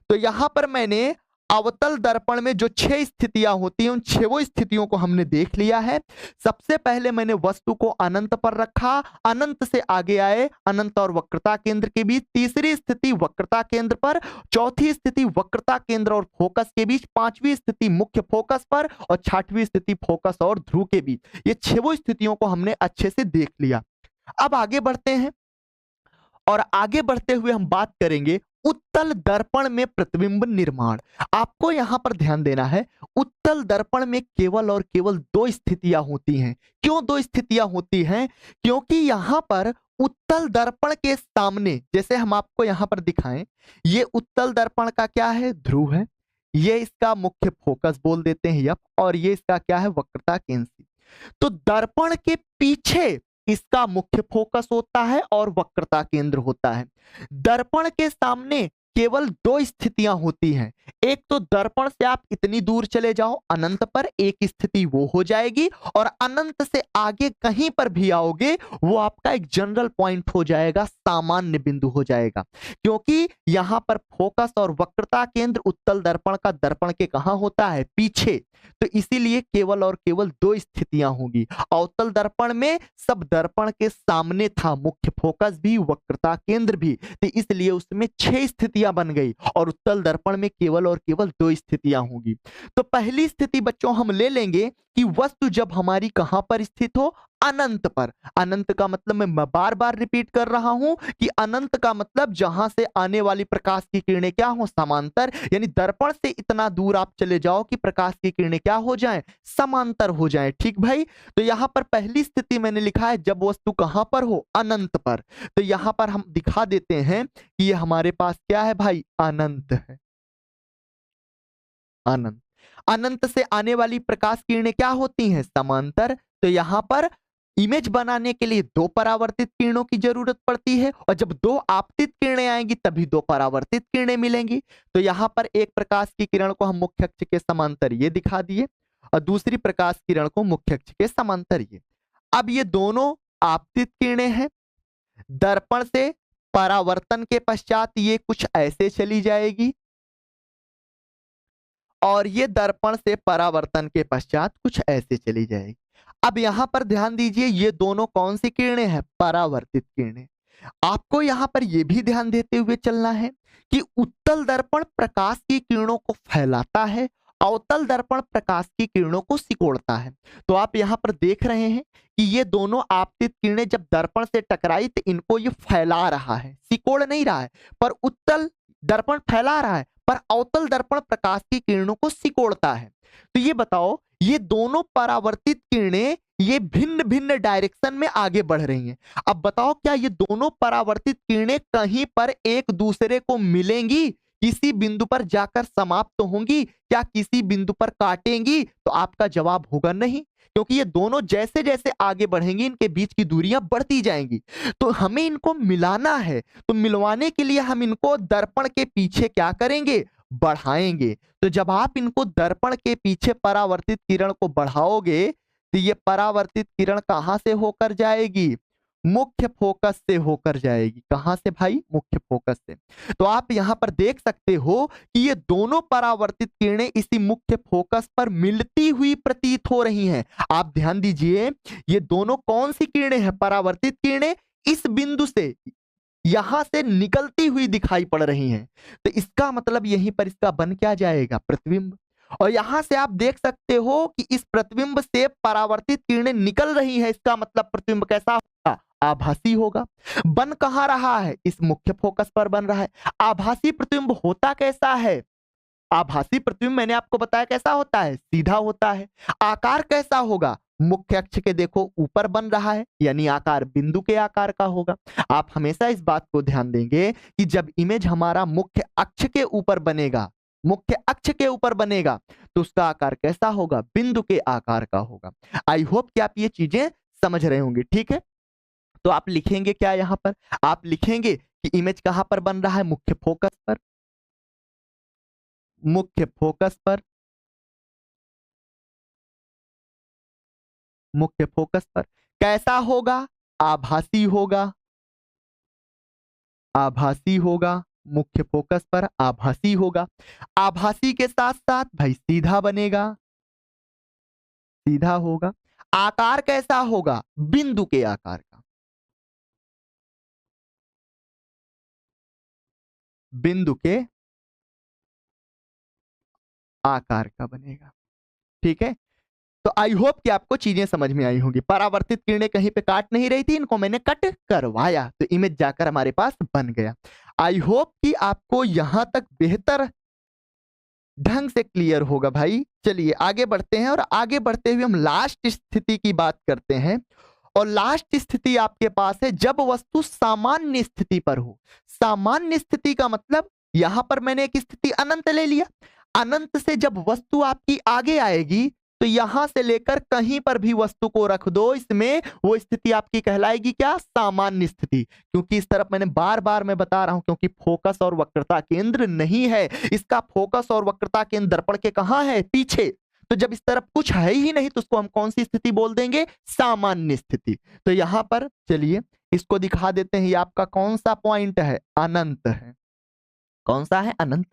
तो यहां पर मैंने अवतल दर्पण में जो 6 स्थितियां होती हैं, उन 6 स्थितियों को हमने देख लिया है। सबसे पहले मैंने वस्तु को अनंत पर रखा, अनंत से आगे आए अनंत और वक्रता केंद्र के बीच, तीसरी स्थिति वक्रता केंद्र पर, चौथी स्थिति वक्रता केंद्र और फोकस के बीच, पांचवी स्थिति मुख्य फोकस पर, और छठवीं स्थिति फोकस और ध्रुव के बीच। ये 6 स्थितियों को हमने अच्छे से देख लिया। अब आगे बढ़ते हैं, और आगे बढ़ते हुए हम बात करेंगे उत्तल दर्पण में प्रतिबिंब निर्माण। आपको यहां पर ध्यान देना है, उत्तल दर्पण में केवल और केवल 2 स्थितियां होती हैं। क्यों 2 स्थितियां होती हैं, क्योंकि यहां पर उत्तल दर्पण के सामने, जैसे हम आपको यहां पर दिखाएं, ये उत्तल दर्पण का क्या है, ध्रुव है, ये इसका मुख्य फोकस बोल देते हैं यप, और ये इसका क्या है, वक्रता केंद्र। तो दर्पण के पीछे इसका मुख्य फोकस होता है और वक्रता केंद्र होता है। दर्पण के सामने केवल 2 स्थितियां होती हैं। एक तो दर्पण से आप इतनी दूर चले जाओ अनंत पर, एक स्थिति वो हो जाएगी, और अनंत से आगे कहीं पर भी आओगे वो आपका एक जनरल पॉइंट हो जाएगा, सामान्य बिंदु हो जाएगा। क्योंकि यहां पर फोकस और वक्रता केंद्र उत्तल दर्पण का दर्पण के कहां होता है, पीछे। तो इसीलिए केवल और केवल 2 स्थितियां होंगी। अवतल दर्पण में सब दर्पण के सामने था, मुख्य फोकस भी वक्रता केंद्र भी, तो इसलिए उसमें 6 स्थितियां बन गई, और उत्तल दर्पण में केवल और केवल 2 स्थितियां होंगी। तो पहली स्थिति बच्चों हम ले लेंगे कि वस्तु जब हमारी कहां पर स्थित हो, अनंत पर। अनंत का मतलब मैं बार बार रिपीट कर रहा हूं कि अनंत का मतलब जहां से आने वाली प्रकाश की किरणें क्या हो, समांतर, यानी दर्पण से इतना दूर आप चले जाओ कि प्रकाश की किरणें क्या हो जाएं, समांतर हो जाएं। ठीक भाई। तो यहां पर पहली स्थिति मैंने लिखा है जब वस्तु कहां पर हो, अनंत पर। तो यहां पर हम दिखा देते हैं कि ये हमारे पास क्या है भाई, अनंत है, अनंत। अनंत से आने वाली प्रकाश किरणें क्या होती हैं, समांतर। तो यहां पर इमेज बनाने के लिए 2 परावर्तित किरणों की जरूरत पड़ती है, और जब 2 आपतित किरणें आएंगी तभी 2 परावर्तित किरणें मिलेंगी। तो यहां पर एक प्रकाश की किरण को हम मुख्य अक्ष के समांतर ये दिखा दिए, और दूसरी प्रकाश किरण को मुख्य अक्ष के समांतर ये। अब ये दोनों आपतित किरणें हैं, दर्पण से परावर्तन के पश्चात ये कुछ ऐसे चली जाएगी, और ये दर्पण से परावर्तन के पश्चात कुछ ऐसे चली जाएगी। अब यहां पर ध्यान दीजिए, ये दोनों कौन सी किरणें हैं, परावर्तित किरणें। आपको यहां पर यह भी ध्यान देते हुए चलना है कि उत्तल दर्पण प्रकाश की किरणों को फैलाता है, अवतल दर्पण प्रकाश की किरणों को सिकोड़ता है। तो आप यहां पर देख रहे हैं कि ये दोनों आपतित किरणें जब दर्पण से टकराई तो इनको ये फैला रहा है, सिकोड़ नहीं रहा है। पर उत्तल दर्पण फैला रहा है, पर अवतल दर्पण प्रकाश की किरणों को सिकोड़ता है। तो ये बताओ, ये दोनों परावर्तित किरणें ये भिन्न भिन्न डायरेक्शन में आगे बढ़ रही हैं। अब बताओ, क्या ये दोनों परावर्तित किरणें कहीं पर एक दूसरे को मिलेंगी, किसी बिंदु पर जाकर समाप्त होंगी, क्या किसी बिंदु पर काटेंगी? तो आपका जवाब होगा नहीं, क्योंकि ये दोनों जैसे जैसे आगे बढ़ेंगी इनके बीच की दूरियां बढ़ती जाएंगी। तो हमें इनको मिलाना है, तो मिलवाने के लिए हम इनको दर्पण के पीछे क्या करेंगे, बढ़ाएंगे। तो जब आप इनको दर्पण के पीछे परावर्तित किरण को बढ़ाओगे तो ये परावर्तित किरण कहां से होकर जाएगी, मुख्य फोकस से होकर जाएगी। कहां से भाई, मुख्य फोकस से। तो आप यहां पर देख सकते हो कि ये दोनों परावर्तित किरणें इसी मुख्य फोकस पर मिलती हुई प्रतीत हो रही हैं। आप ध्यान दीजिए, ये दोनों कौन सी किरणें हैं, परावर्तित किरणें इस बिंदु से यहां से निकलती हुई दिखाई पड़ रही हैं। तो इसका मतलब यहीं पर इसका बन क्या जाएगा, प्रतिबिंब। और यहां से आप देख सकते हो कि इस प्रतिबिंब से परावर्तित किरणें निकल रही है। इसका मतलब प्रतिबिंब कैसा होगा? आभासी होगा। बन कहां रहा है? इस मुख्य फोकस पर बन रहा है। आभासी प्रतिबिंब होता कैसा है? आभासी प्रतिबिंब मैंने आपको बताया कैसा होता है, सीधा होता है। आकार कैसा होगा? मुख्य अक्ष के देखो ऊपर बन रहा है, यानी आकार बिंदु के आकार का होगा। आप हमेशा इस बात को ध्यान देंगे कि जब इमेज हमारा मुख्य अक्ष के ऊपर बनेगा, मुख्य अक्ष के ऊपर बनेगा, तो उसका आकार कैसा होगा? बिंदु के आकार का होगा। आई होप कि आप ये चीजें समझ रहे होंगे। ठीक है, तो आप लिखेंगे क्या यहां पर? आप लिखेंगे कि इमेज कहां पर बन रहा है? मुख्य फोकस पर। मुख्य फोकस पर, मुख्य फोकस पर कैसा होगा? आभासी होगा। आभासी होगा, मुख्य फोकस पर आभासी होगा। आभासी के साथ साथ भाई सीधा बनेगा, सीधा होगा। आकार कैसा होगा? बिंदु के आकार का, बिंदु के आकार का बनेगा। ठीक है, तो आई होप कि आपको चीजें समझ में आई होंगी। परावर्तित किरणें कहीं पे काट नहीं रही थी, इनको मैंने कट करवाया तो इमेज जाकर हमारे पास बन गया। आई होप कि आपको यहां तक बेहतर ढंग से क्लियर होगा भाई। चलिए आगे बढ़ते हैं, और आगे बढ़ते हुए हम लास्ट स्थिति की बात करते हैं। और लास्ट स्थिति आपके पास है जब वस्तु सामान्य स्थिति पर हो। सामान्य स्थिति का मतलब यहां पर मैंने एक स्थिति अनंत ले लिया। अनंत से जब वस्तु आपकी आगे आएगी, तो यहां से लेकर कहीं पर भी वस्तु को रख दो, इसमें वो स्थिति आपकी कहलाएगी क्या? सामान्य स्थिति। क्योंकि इस तरफ मैंने बार बार मैं बता रहा हूं, क्योंकि फोकस और वक्रता केंद्र नहीं है। इसका फोकस और वक्रता केंद्र दर्पण के कहां है? पीछे। तो जब इस तरफ कुछ है ही नहीं, तो उसको हम कौन सी स्थिति बोल देंगे? सामान्य स्थिति। तो यहां पर चलिए इसको दिखा देते हैं। ये आपका कौन सा पॉइंट है? अनंत है। कौन सा है? अनंत।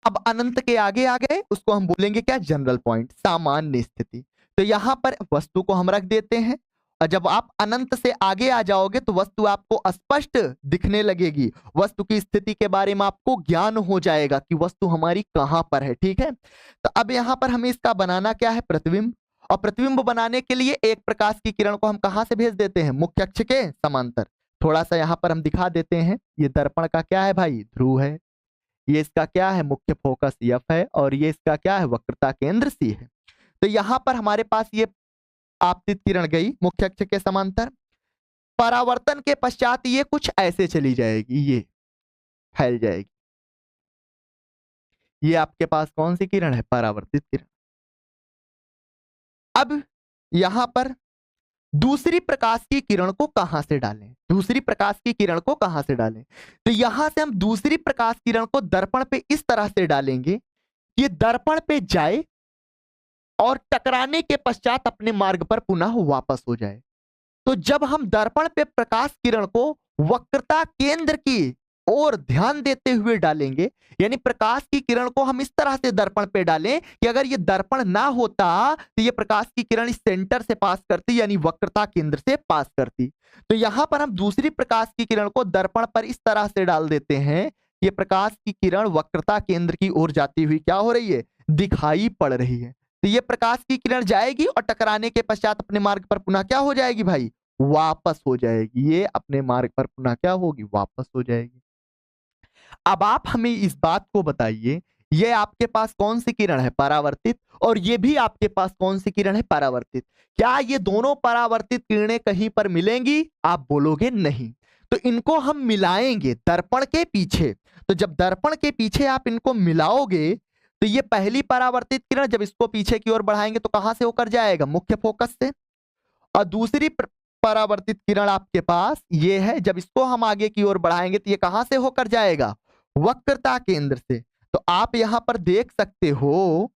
अब अनंत के आगे आ गए, उसको हम बोलेंगे क्या? जनरल पॉइंट, सामान्य स्थिति। तो यहां पर वस्तु को हम रख देते हैं, और जब आप अनंत से आगे आ जाओगे तो वस्तु आपको स्पष्ट दिखने लगेगी। वस्तु की स्थिति के बारे में आपको ज्ञान हो जाएगा कि वस्तु हमारी कहां पर है। ठीक है, तो अब यहां पर हमें इसका बनाना क्या है? प्रतिबिंब। और प्रतिबिंब बनाने के लिए एक प्रकाश की किरण को हम कहां से भेज देते हैं? मुख्य अक्ष के समांतर। थोड़ा सा यहां पर हम दिखा देते हैं। ये दर्पण का क्या है भाई? ध्रुव है। ये इसका क्या है? मुख्य फोकस एफ है। और ये इसका क्या है? वक्रता केंद्र सी है। तो यहां पर हमारे पास ये आपतित किरण गई मुख्य अक्ष के समांतर। परावर्तन के पश्चात ये कुछ ऐसे चली जाएगी, ये फैल जाएगी। ये आपके पास कौन सी किरण है? परावर्तित किरण। अब यहां पर दूसरी प्रकाश की किरण को कहां से डालें? दूसरी प्रकाश की किरण को कहां से डालें? तो यहां से हम दूसरी प्रकाश किरण को दर्पण पे इस तरह से डालेंगे, ये दर्पण पे जाए और टकराने के पश्चात अपने मार्ग पर पुनः वापस हो जाए। तो जब हम दर्पण पे प्रकाश किरण को वक्रता केंद्र की ओर ध्यान देते हुए डालेंगे, यानी प्रकाश की किरण को हम इस तरह से दर्पण पे डालें कि अगर ये दर्पण ना होता तो ये प्रकाश की किरण इस सेंटर से पास करती, यानी वक्रता केंद्र से पास करती। तो यहां पर हम दूसरी प्रकाश की किरण को दर्पण पर इस तरह से डाल देते हैं, ये प्रकाश की किरण वक्रता केंद्र की ओर जाती हुई क्या हो रही है? दिखाई पड़ रही है। तो ये प्रकाश की किरण जाएगी और टकराने के पश्चात अपने मार्ग पर पुनः क्या हो जाएगी भाई? वापस हो जाएगी। ये अपने मार्ग पर पुनः क्या होगी? वापस हो जाएगी। अब आप हमें इस बात को बताइए, ये आपके पास कौन सी किरण है? परावर्तित। और ये भी आपके पास कौन सी किरण है? परावर्तित। क्या ये दोनों परावर्तित किरणें कहीं पर मिलेंगी? आप बोलोगे नहीं। तो इनको हम मिलाएंगे दर्पण के पीछे। तो जब दर्पण के पीछे आप इनको मिलाओगे, तो ये पहली परावर्तित किरण जब इसको पीछे की ओर बढ़ाएंगे तो कहां से होकर जाएगा? मुख्य फोकस से। और दूसरी परावर्तित किरण आपके पास ये है, जब इसको हम आगे की ओर बढ़ाएंगे तो ये कहां से होकर जाएगा? वक्रता केंद्र से। तो आप यहां पर देख सकते हो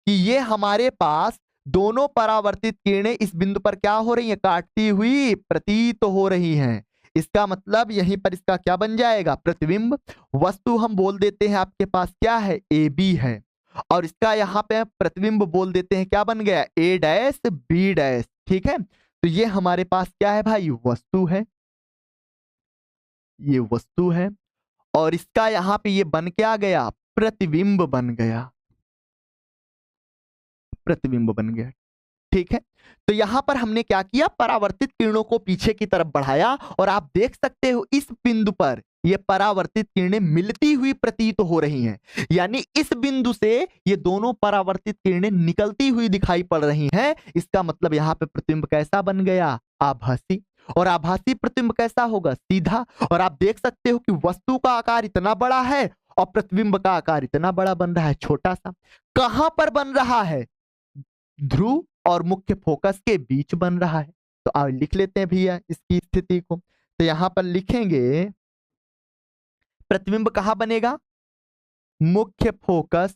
कि ये हमारे पास दोनों परावर्तित किरणें इस बिंदु पर क्या हो रही हैं? काटती हुई प्रतीत हो रही हैं। इसका मतलब यहीं पर इसका क्या बन जाएगा? प्रतिबिंब। वस्तु हम बोल देते हैं आपके पास क्या है? ए बी है। और इसका यहां पे प्रतिबिंब बोल देते हैं क्या बन गया? ए डैश बी डैश। ठीक है, तो ये हमारे पास क्या है भाई? वस्तु है। ये वस्तु है, और इसका यहां पे ये बन के आ गया? प्रतिबिंब बन गया। प्रतिबिंब बन गया। ठीक है, तो यहां पर हमने क्या किया, परावर्तित किरणों को पीछे की तरफ बढ़ाया और आप देख सकते हो इस बिंदु पर ये परावर्तित किरणें मिलती हुई प्रतीत हो रही हैं, यानी इस बिंदु से ये दोनों परावर्तित किरणें निकलती हुई दिखाई पड़ रही हैं। इसका मतलब यहां पे प्रतिबिंब कैसा बन गया, आभासी। और आभासी प्रतिबिंब कैसा होगा, सीधा। और आप देख सकते हो कि वस्तु का आकार इतना बड़ा है और प्रतिबिंब का आकार इतना बड़ा बन रहा है, छोटा सा। कहां पर बन रहा है, ध्रुव और मुख्य फोकस के बीच बन रहा है। तो आप लिख लेते हैं भैया इसकी स्थिति को। तो यहां पर लिखेंगे प्रतिबिंब कहां बनेगा, मुख्य फोकस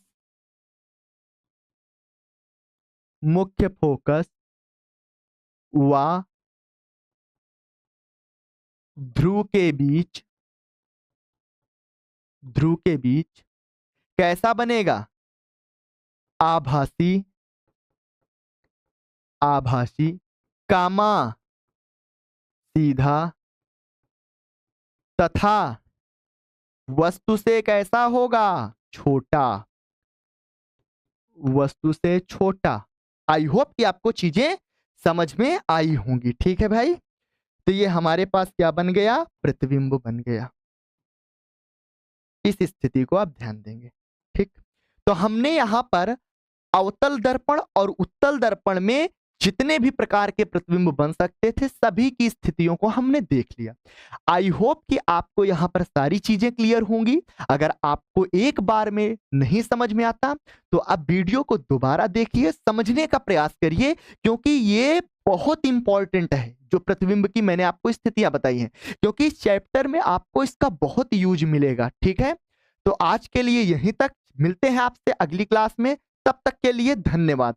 व ध्रुव के बीच कैसा बनेगा, आभासी कामा सीधा तथा वस्तु से कैसा होगा, छोटा, वस्तु से छोटा। आई होप कि आपको चीजें समझ में आई होंगी। ठीक है भाई, तो ये हमारे पास क्या बन गया, प्रतिबिंब बन गया। इस स्थिति को आप ध्यान देंगे। ठीक, तो हमने यहां पर अवतल दर्पण और उत्तल दर्पण में जितने भी प्रकार के प्रतिबिंब बन सकते थे सभी की स्थितियों को हमने देख लिया। आई होप कि आपको यहां पर सारी चीजें क्लियर होंगी। अगर आपको एक बार में नहीं समझ में आता तो आप वीडियो को दोबारा देखिए, समझने का प्रयास करिए, क्योंकि ये बहुत इंपॉर्टेंट है जो प्रतिबिंब की मैंने आपको स्थितियां बताई हैं, क्योंकि इस चैप्टर में आपको इसका बहुत यूज मिलेगा। ठीक है, तो आज के लिए यहीं तक, मिलते हैं आपसे अगली क्लास में। तब तक के लिए धन्यवाद।